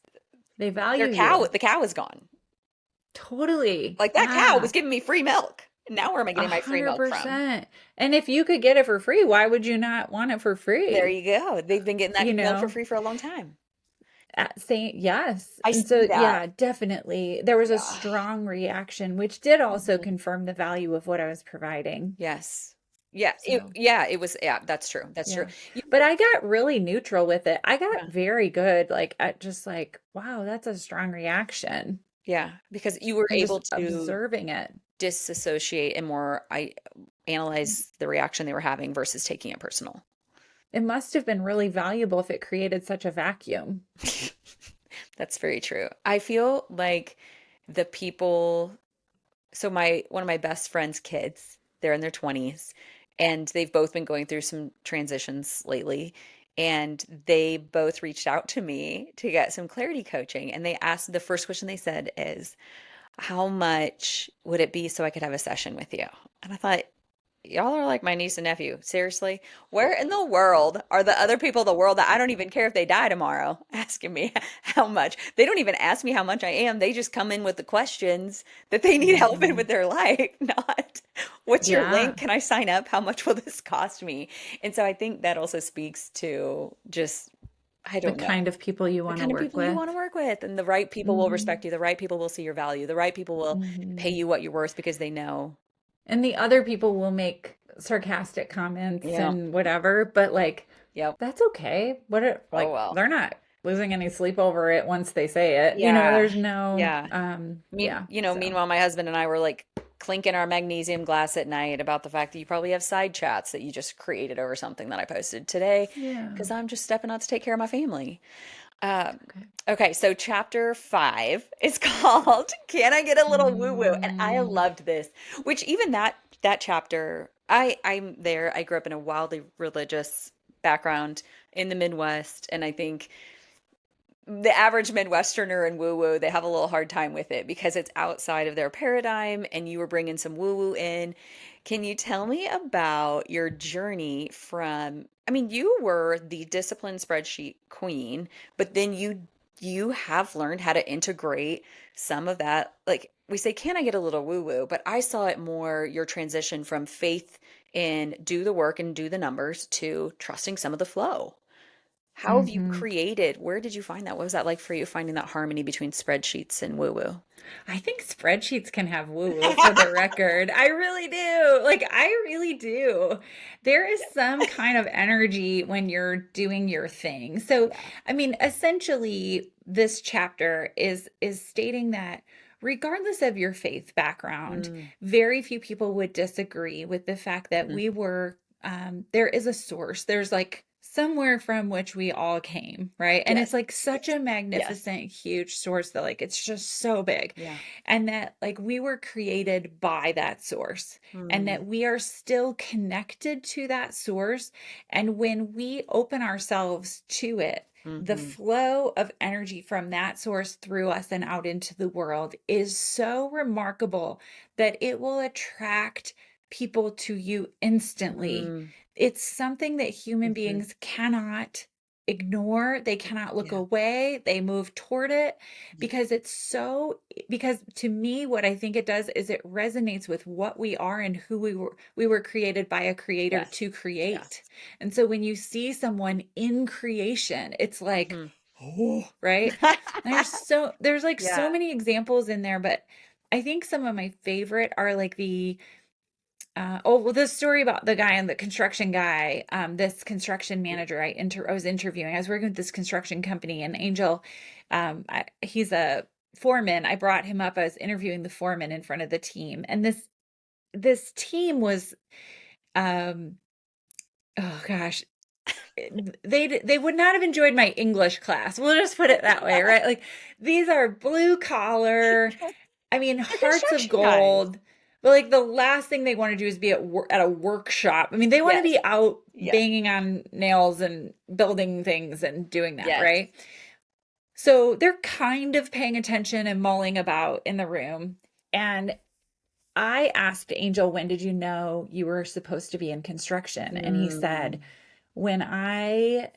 S2: They value you.
S1: the cow is gone.
S2: Totally.
S1: Like that cow was
S2: Yeah.
S1: giving me free milk. And now where am I
S2: A
S1: getting my free
S2: hundred
S1: milk from?
S2: percent. And if you could get it for free, why would you not want it for
S1: There
S2: free?
S1: you go. They've been getting that
S2: You
S1: milk for
S2: know,
S1: free for a long time.
S2: saying yes.
S1: I
S2: And
S1: see
S2: so,
S1: that.
S2: yeah, definitely. There was a
S1: Yeah.
S2: strong reaction, which did also
S1: Mhm.
S2: confirm the value of what I was providing.
S1: Yes. Yeah.
S2: So,
S1: It was, yeah, that's true. That's true.
S2: yeah.
S1: You
S2: But I got really neutral with it. I got
S1: Yeah.
S2: very good, like, at just like, wow, that's a strong reaction.
S1: Yeah. Because you were
S2: And just
S1: able to
S2: observing it.
S1: disassociate and more I analyze the reaction they were having versus taking it personal.
S2: It must have been really valuable if it created such a vacuum.
S1: That's very true. I feel like the people, so my one of my best friend's kids, they're in their 20s and they've both been going through some transitions lately, and they both reached out to me to get some clarity coaching, and they asked, the first question they said is, how much would it be so I could have a session with you? And I thought, y'all are like my niece and nephew. Seriously? Where in the world are the other people in the world that I don't even care if they die tomorrow asking me how much? They don't even ask me how much I am. They just come in with the questions that they need help in with
S2: Mhm.
S1: their life, not what's your link?
S2: Yeah,
S1: Can I sign up? How much will this cost me? And so I think that also speaks to just, I
S2: the
S1: don't know,
S2: kind of people you
S1: the
S2: want to
S1: kind of
S2: work
S1: people you want to
S2: with.
S1: work with. And the right people will respect
S2: Mhm.
S1: you. The right people will see your value. The right people will pay
S2: Mhm.
S1: you what you're worth because they know.
S2: And the other people will make sarcastic comments
S1: Yeah.
S2: and whatever, but like
S1: Yep.
S2: that's okay. What are
S1: Oh,
S2: like
S1: well.
S2: they're not losing any sleep over it once they say it.
S1: Yeah.
S2: There's no
S1: Yeah.
S2: yeah. So,
S1: Meanwhile, my husband and I were like clinking our magnesium glass at night about the fact that you probably have side chats that you just created over something that I posted today
S2: yeah.
S1: because I'm just stepping out to take care of my family. Um,
S2: Okay.
S1: okay, so chapter 5 is called "Can I Get a Little Woo Woo?" And I
S2: Mm,
S1: loved this, which even that chapter, I'm there. I grew up in a wildly religious background in the Midwest, and I think the average Midwesterner and woo woo, they have a little hard time with it because it's outside of their paradigm and you were bringing some woo woo in. Can you tell me about your journey from, I mean, you were the discipline spreadsheet queen, but then you have learned how to integrate some of that. Like we say, can I get a little woo woo? But I saw it more your transition from faith in do the work and do the numbers to trusting some of the flow. How have you
S2: hmm
S1: created? Where did you find that? What was that like for you finding that harmony between spreadsheets and woo woo?
S2: I think spreadsheets can have woo-woo for the record. I really do. Like, I really do. There is some kind of energy when you're doing your thing. So,
S1: Yeah.
S2: I mean, essentially, this chapter is stating that regardless of your faith background,
S1: Mm,
S2: very few people would disagree with the fact that
S1: mhm.
S2: there is a source. There's like somewhere from which we all came, right? And
S1: Yes.
S2: it's like such a
S1: Yes.
S2: magnificent, huge source that like it's just so big.
S1: Yeah.
S2: And that like we were created by that source and
S1: Mm,
S2: that we are still connected to that source. And when we open ourselves to it, the
S1: hmm.
S2: flow of energy from that source through us and out into the world is so remarkable that it will attract people to you instantly.
S1: Mm,
S2: It's something that human
S1: hmm.
S2: beings cannot ignore. They cannot look
S1: Yeah.
S2: away. They move toward it
S1: Yeah.
S2: because it's so, because to me, what I think it does is it resonates with what we are and who we were. We were created by a creator
S1: Yes.
S2: to create.
S1: Yes.
S2: And so when you see someone in creation, it's like,
S1: Hmm.
S2: oh, right? And there's like
S1: Yeah.
S2: so many examples in there, but I think some of my favorite are like oh well, this story about the guy and the construction guy, this construction manager I was interviewing. I was working with this construction company, and Angel, he's a foreman. I brought him up. I was interviewing the foreman in front of the team, and this team was, um, oh gosh, they would not have enjoyed my English class. We'll just put it that way, right? Like these are blue collar. I mean,
S1: They're
S2: hearts of
S1: construction guys.
S2: gold. But like the last thing they want to do is be at a workshop. I mean, they want to
S1: Yes.
S2: be out
S1: Yes.
S2: banging on nails and building things and doing that,
S1: Yes.
S2: right? So they're kind of paying attention and mulling about in the room. And I asked Angel, when did you know you were supposed to be in construction? And he said,
S1: Mm.
S2: when I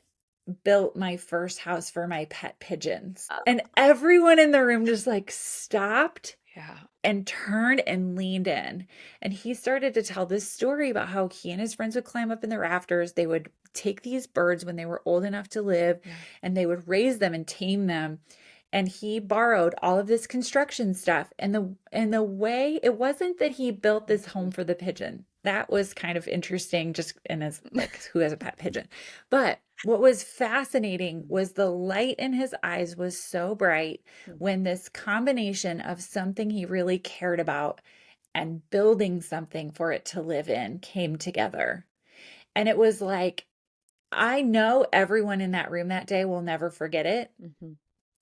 S2: built my first house for my pet pigeons.
S1: Uh,
S2: And everyone in the room just like stopped
S1: yeah.
S2: and turned and leaned in. And he started to tell this story about how he and his friends would climb up in the rafters. They would take these birds when they were old enough to live
S1: Yeah.
S2: and they would raise them and tame them. And he borrowed all of this construction stuff. And the way it wasn't that he built this home
S1: Mhm.
S2: for the pigeon. That was kind of interesting, just in as like who has a pet pigeon. But what was fascinating was the light in his eyes was so bright when this combination of something he really cared about and building something for it to live in came together. And it was like, I know everyone in that room that day will never forget it.
S1: Mhm.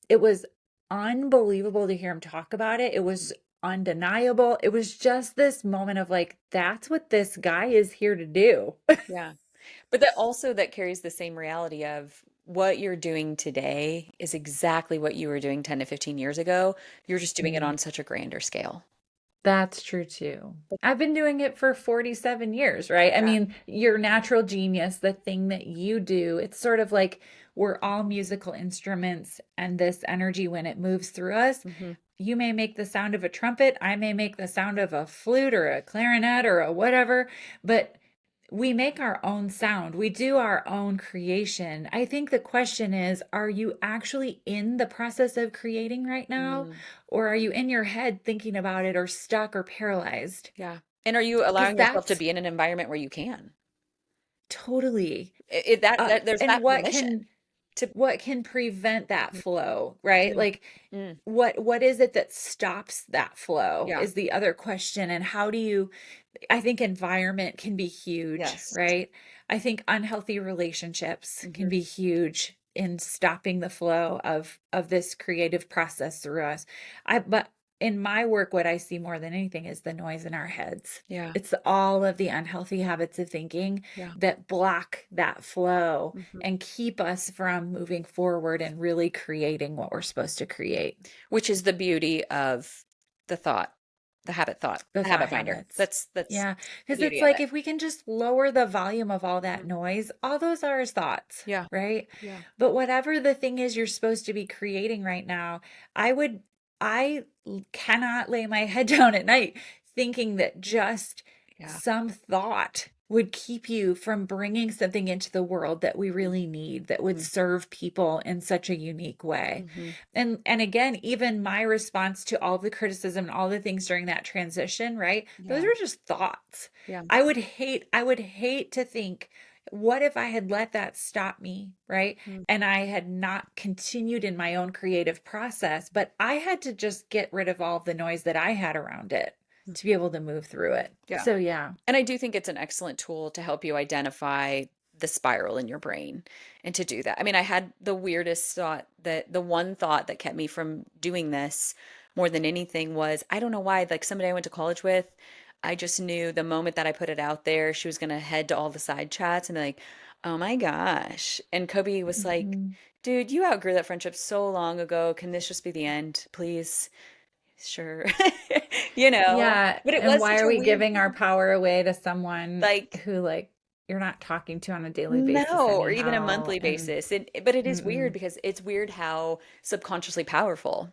S2: It was unbelievable to hear him talk about it. It was undeniable. It was just this moment of like, that's what this guy is here to do.
S1: Yeah. But that also that carries the same reality of what you're doing today is exactly what you were doing 10 to 15 years ago. You're just doing it
S2: Mm.
S1: on such a grander scale.
S2: That's true too.
S1: But
S2: I've been doing it for 47 years, right? I
S1: yeah.
S2: mean, your natural genius, the thing that you do, it's sort of like we're all musical instruments, and this energy, when it moves through us,
S1: Hmm.
S2: you may make the sound of a trumpet, I may make the sound of a flute or a clarinet or a whatever, but we make our own sound. We do our own creation. I think the question is, are you actually in the process of creating right now?
S1: Mm,
S2: Or are you in your head thinking about it or stuck or paralyzed?
S1: yeah. And are you
S2: Because
S1: allowing yourself to
S2: that's
S1: be in an environment where you can?
S2: totally
S1: That there's
S2: and
S1: that permission to
S2: what can prevent that flow, right?
S1: mm,
S2: Like
S1: mm,
S2: what is it that stops that flow
S1: yeah.
S2: is the other question. And how do you, I think environment can be huge,
S1: Yes.
S2: right? I think unhealthy relationships can
S1: Hmm.
S2: be huge. in stopping the flow of this creative process through us. But in my work, what I see more than anything is the noise in our heads.
S1: Yeah.
S2: It's all of the unhealthy habits of thinking
S1: Yeah.
S2: that block that flow
S1: Mhm.
S2: and keep us from moving forward and really creating what we're supposed to create.
S1: Which is the beauty of the thought, the
S2: The thought
S1: habit finder.
S2: habits.
S1: That's
S2: Yeah.
S1: the
S2: Because it's
S1: beauty of
S2: like
S1: it.
S2: if we can just lower the volume of all that
S1: Mhm.
S2: noise, all those are is thoughts,
S1: Yeah.
S2: right?
S1: Yeah.
S2: But whatever the thing is you're supposed to be creating right now, I cannot lay my head down at night thinking that just
S1: Yeah.
S2: some thought would keep you from bringing something into the world that we really need, that would
S1: Mhm.
S2: serve people in such a unique way.
S1: Mhm.
S2: And again, even my response to all the criticism and all the things during that transition, right? Those
S1: Yeah.
S2: were just thoughts.
S1: Yeah.
S2: I would hate to think, what if I had let that stop me, right?
S1: Mhm.
S2: And I had not continued in my own creative process, but I had to just get rid of all of the noise that I had around it to be able to move through it.
S1: Yeah.
S2: So yeah.
S1: And I do think it's an excellent tool to help you identify the spiral in your brain and to do that. I mean, I had the weirdest thought, that the one thought that kept me from doing this more than anything was, I don't know why, like somebody I went to college with, I just knew the moment that I put it out there, she was going to head to all the side chats and be like, oh my gosh. And Kobe was like,
S2: Mhm.
S1: dude, you outgrew that friendship so long ago. Can this just be the end, please? Sure. You know,
S2: Yeah,
S1: but it
S2: and
S1: was
S2: why
S1: such
S2: are
S1: a
S2: we
S1: weird,
S2: giving our power away to someone
S1: like,
S2: who like you're not talking to on a daily basis
S1: no, or even a
S2: anyhow?
S1: monthly
S2: And
S1: basis. But it is weird
S2: mm-mm.
S1: because it's weird how subconsciously powerful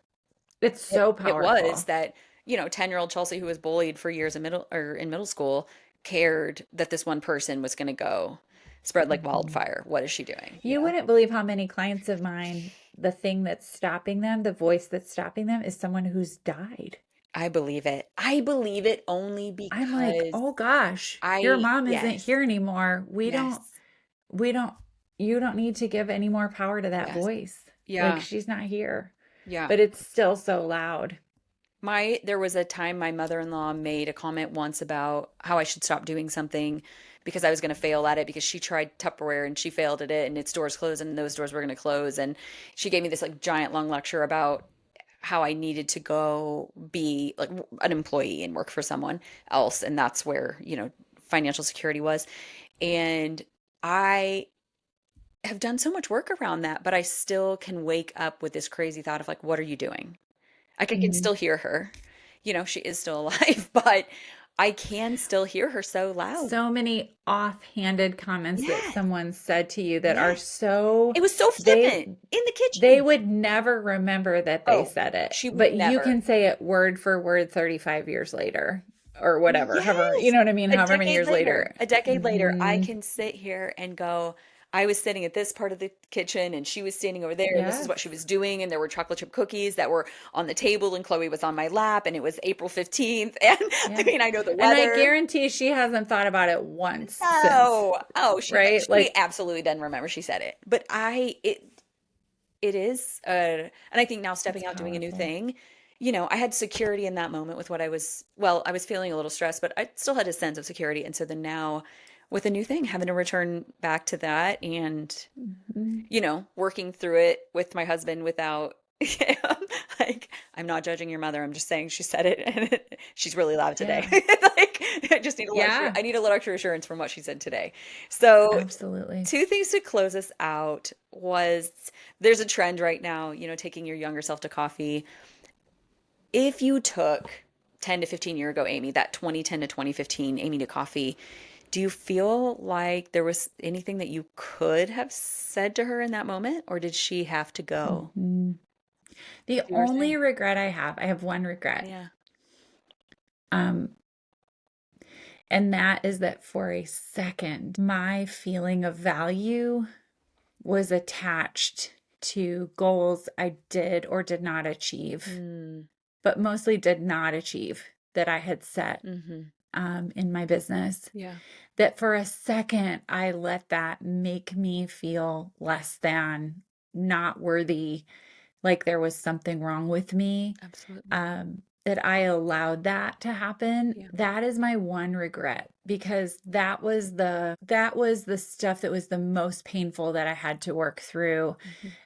S2: It's so
S1: it was
S2: powerful.
S1: that, 10-year-old Chelsea, who was bullied for years in middle school, cared that this one person was going to go spread like
S2: Mhm.
S1: wildfire. What is she doing?
S2: You wouldn't believe how many clients of mine, the thing that's stopping them, the voice that's stopping them is someone who's died.
S1: I believe it. I believe it only
S2: I'm like,
S1: because
S2: "Oh gosh, your
S1: I,
S2: mom isn't
S1: yes,
S2: here anymore.
S1: yes,
S2: We don't you don't need to give any more power to that
S1: yes.
S2: voice. Like
S1: Yeah,
S2: she's not here."
S1: yeah.
S2: But it's still so loud.
S1: There was a time my mother-in-law made a comment once about how I should stop doing something because I was going to fail at it, because she tried Tupperware and she failed at it and its doors closed and those doors were going to close. And she gave me this like giant long lecture about how I needed to go be like an employee and work for someone else. And that's where, financial security was. And I have done so much work around that, but I still can wake up with this crazy thought of like, what are you doing? I can
S2: Mhm.
S1: still hear her. She is still alive, but I can still hear her so loud.
S2: So many offhanded comments that
S1: Yes,
S2: someone said to you that are
S1: yes.
S2: so
S1: It was so
S2: they
S1: flippant in the
S2: they
S1: kitchen.
S2: would never remember that they
S1: Oh,
S2: said it,
S1: she would
S2: but you
S1: never.
S2: can say it word for word 35 years later or whatever, however, you
S1: Yes.
S2: know what I mean, however many years later.
S1: A decade later, I
S2: Mhm.
S1: can sit here and go, I was sitting at this part of the kitchen and she was standing over there and this is what she
S2: Yes.
S1: was doing. And there were chocolate chip cookies that were on the table and Chloe was on my lap and it was April 15th. And I
S2: Yeah.
S1: mean, I know the
S2: And I
S1: weather.
S2: guarantee she hasn't thought about it once since,
S1: No. Oh,
S2: right?
S1: she
S2: Like,
S1: absolutely doesn't remember she said it. But it is and I think now
S2: it's
S1: stepping out doing a new
S2: powerful.
S1: thing, I had security in that moment with what I was feeling a little stressed, but I still had a sense of security. And so then now with a new thing, having to return back to that and,
S2: Mhm.
S1: working through it with my husband without like, I'm not judging your mother. I'm just saying she said it and she's really loud today.
S2: Yeah.
S1: Like,
S2: Yeah,
S1: I need a little extra assurance from what she said today. So
S2: absolutely.
S1: two things to close us out was, there's a trend right now, taking your younger self to coffee. If you took 10 to 15 year ago Amy, that 2010 to 2015 Amy to coffee, do you feel like there was anything that you could have said to her in that moment, or did she have to go?
S2: Mhm. The
S1: Do her
S2: only
S1: thing.
S2: regret I have one regret.
S1: Yeah.
S2: Um, and that is that for a second, my feeling of value was attached to goals I did or did not achieve,
S1: Mm,
S2: but mostly did not achieve that I had set
S1: hmm.
S2: in my business.
S1: Yeah.
S2: That for a second, I let that make me feel less than, not worthy, like there was something wrong with me.
S1: Absolutely.
S2: Um, that I allowed that to happen.
S1: Yeah.
S2: That is my one regret, because that was the stuff that was the most painful that I had to work through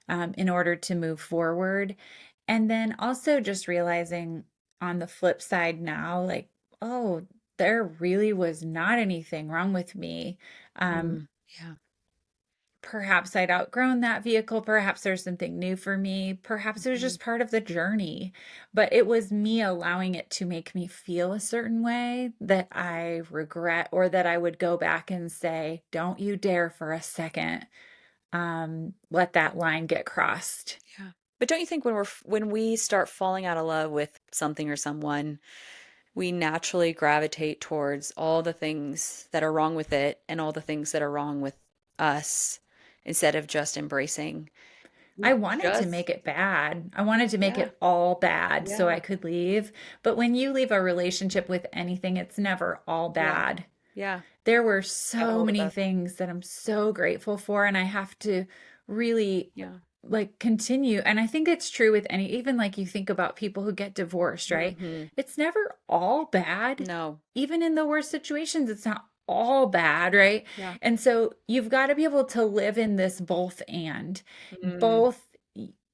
S1: Mhm.
S2: in order to move forward. And then also just realizing on the flip side now, like, oh, there really was not anything wrong with me. Um,
S1: Mm. Yeah.
S2: Perhaps I'd outgrown that vehicle. Perhaps there's something new for me. Perhaps it was
S1: Mhm.
S2: just part of the journey. But it was me allowing it to make me feel a certain way that I regret, or that I would go back and say, don't you dare for a second let that line get crossed.
S1: Yeah. But don't you think when we start falling out of love with something or someone, we naturally gravitate towards all the things that are wrong with it and all the things that are wrong with us instead of just embracing
S2: I
S1: we
S2: wanted to
S1: just
S2: make it bad. I wanted to make
S1: yeah,
S2: it all bad so
S1: yeah,
S2: I could leave. But when you leave a relationship with anything, it's never all
S1: yeah,
S2: bad.
S1: yeah.
S2: There were
S1: Got a
S2: so
S1: hold of
S2: many
S1: both.
S2: things that I'm so grateful for, and I have to really
S1: Yeah.
S2: like continue. And I think it's true with any, even like you think about people who get divorced, right?
S1: Hmm.
S2: It's never all bad.
S1: No.
S2: Even in the worst situations, it's not all bad, right?
S1: Yeah.
S2: And so you've got to be able to live in this both and
S1: Mm.
S2: both.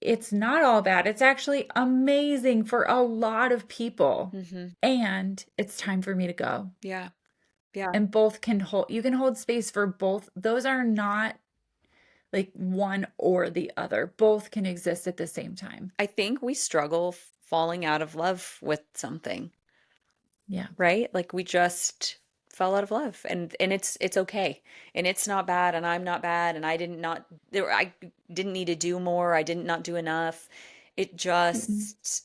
S2: It's not all bad. It's actually amazing for a lot of people.
S1: Hmm.
S2: And it's time for me to go.
S1: Yeah. Yeah.
S2: And both can hold, you can hold space for both. Those are not like one or the other. Both can exist at the same time.
S1: I think we struggle falling out of love with something,
S2: Yeah.
S1: right? Like we just fell out of love and it's okay. And it's not bad and I'm not bad and I didn't need to do more. I didn't not do enough. It
S2: Mm-mm.
S1: just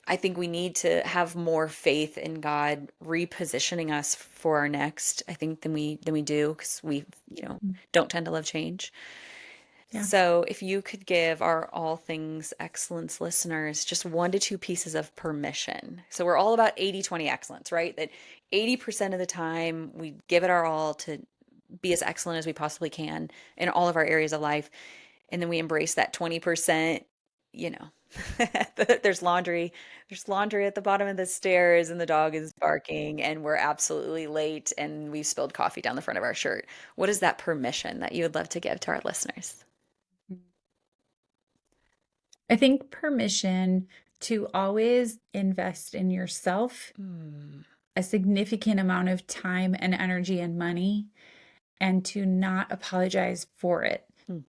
S1: I think we need to have more faith in God repositioning us for our next, I think than we do because we, don't tend to love change.
S2: Yeah.
S1: So, if you could give our All Things Excellence listeners just 1 to 2 pieces of permission. So, we're all about 80/20 excellence, right? That 80% of the time we give it our all to be as excellent as we possibly can in all of our areas of life. And then we embrace that 20%, you know. There's laundry. There's laundry at the bottom of the stairs, and the dog is barking, and we're absolutely late, and we've spilled coffee down the front of our shirt. What is that permission that you would love to give to our listeners?
S2: I think permission to always invest in yourself
S1: Mm,
S2: a significant amount of time and energy and money, and to not apologize for it.
S1: mm,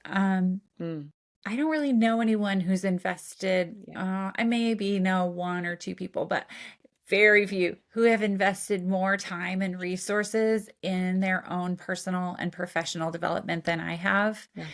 S2: Um,
S1: mm.
S2: I don't really know anyone who's invested.
S1: Yeah.
S2: I maybe know one or two people, but very few who have invested more time and resources in their own personal and professional development than I have.
S1: Yeah.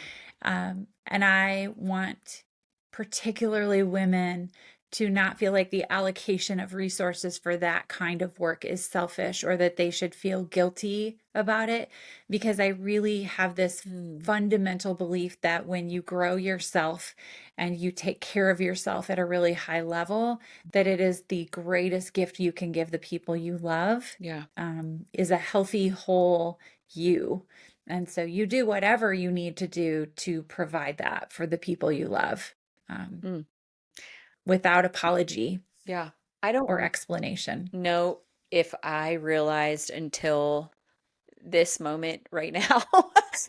S2: And I want particularly women to not feel like the allocation of resources for that kind of work is selfish, or that they should feel guilty about it, because I really have this
S1: Mm,
S2: fundamental belief that when you grow yourself and you take care of yourself at a really high level, that it is the greatest gift you can give the people you love,
S1: yeah.
S2: is a healthy, whole you. And so you do whatever you need to do to provide that for the people you love, um,
S1: Mm,
S2: without apology
S1: yeah. I
S2: or
S1: don't
S2: explanation.
S1: know if I realized until this moment right now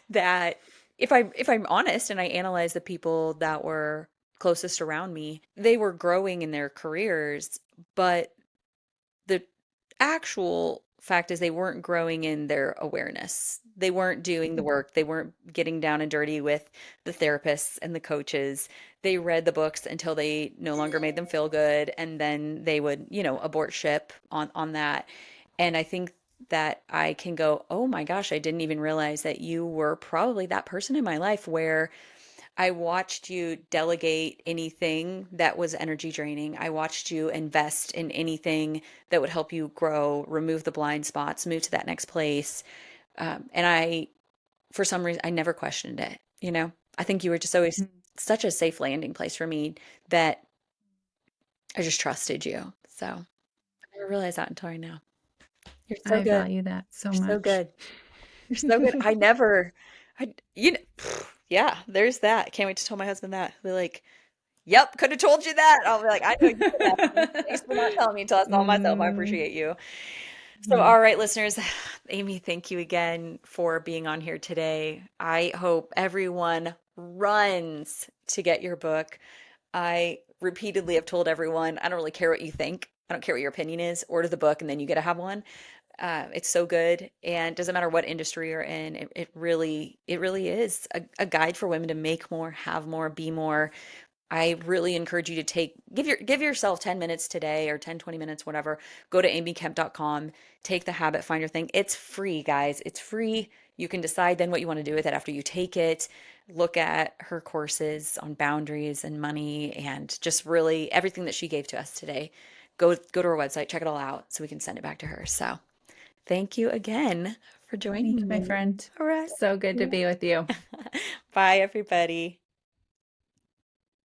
S1: that if I'm honest and I analyze the people that were closest around me, they were growing in their careers, but the actual fact is they weren't growing in their awareness. They weren't doing the work. They weren't getting down and dirty with the therapists and the coaches. They read the books until they no longer made them feel good, and then they would, abort ship on that. And I think that I can go, "Oh my gosh, I didn't even realize that you were probably that person in my life where I watched you delegate anything that was energy draining. I watched you invest in anything that would help you grow, remove the blind spots, move to that next place. And for some reason, I never questioned it. I think you were just always such a safe landing place for me that I just trusted you. So I never realized that until right now. You're so
S2: I
S1: good.
S2: value that so
S1: You're so
S2: much.
S1: good. You're so good. I never, I, yeah, there's that. Can't wait to tell my husband that. We're like, Yep, could have told you that. I'll be like, I know you could have. Thanks for not telling me until I saw it myself. I
S2: Mm,
S1: appreciate you. So,
S2: mm.
S1: all right, listeners, Amy, thank you again for being on here today. I hope everyone runs to get your book. I repeatedly have told everyone, I don't really care what you think. I don't care what your opinion is. Order the book and then you get to have one. It's so good, and doesn't matter what industry you're in. It really is a guide for women to make more, have more, be more. I really encourage you to give yourself 10 minutes today, or 10, 20 minutes, whatever. Go to amykemp.com, take the habit, find your thing. It's free, guys. It's free. You can decide then what you want to do with it after you take it. Look at her courses on boundaries and money and just really everything that she gave to us today. Go to her website, check it all out so we can send it back to her. So, thank you again for
S2: Thank you,
S1: joining
S2: my
S1: me.
S2: friend.
S1: All right.
S2: So good to be with you.
S1: Bye, everybody.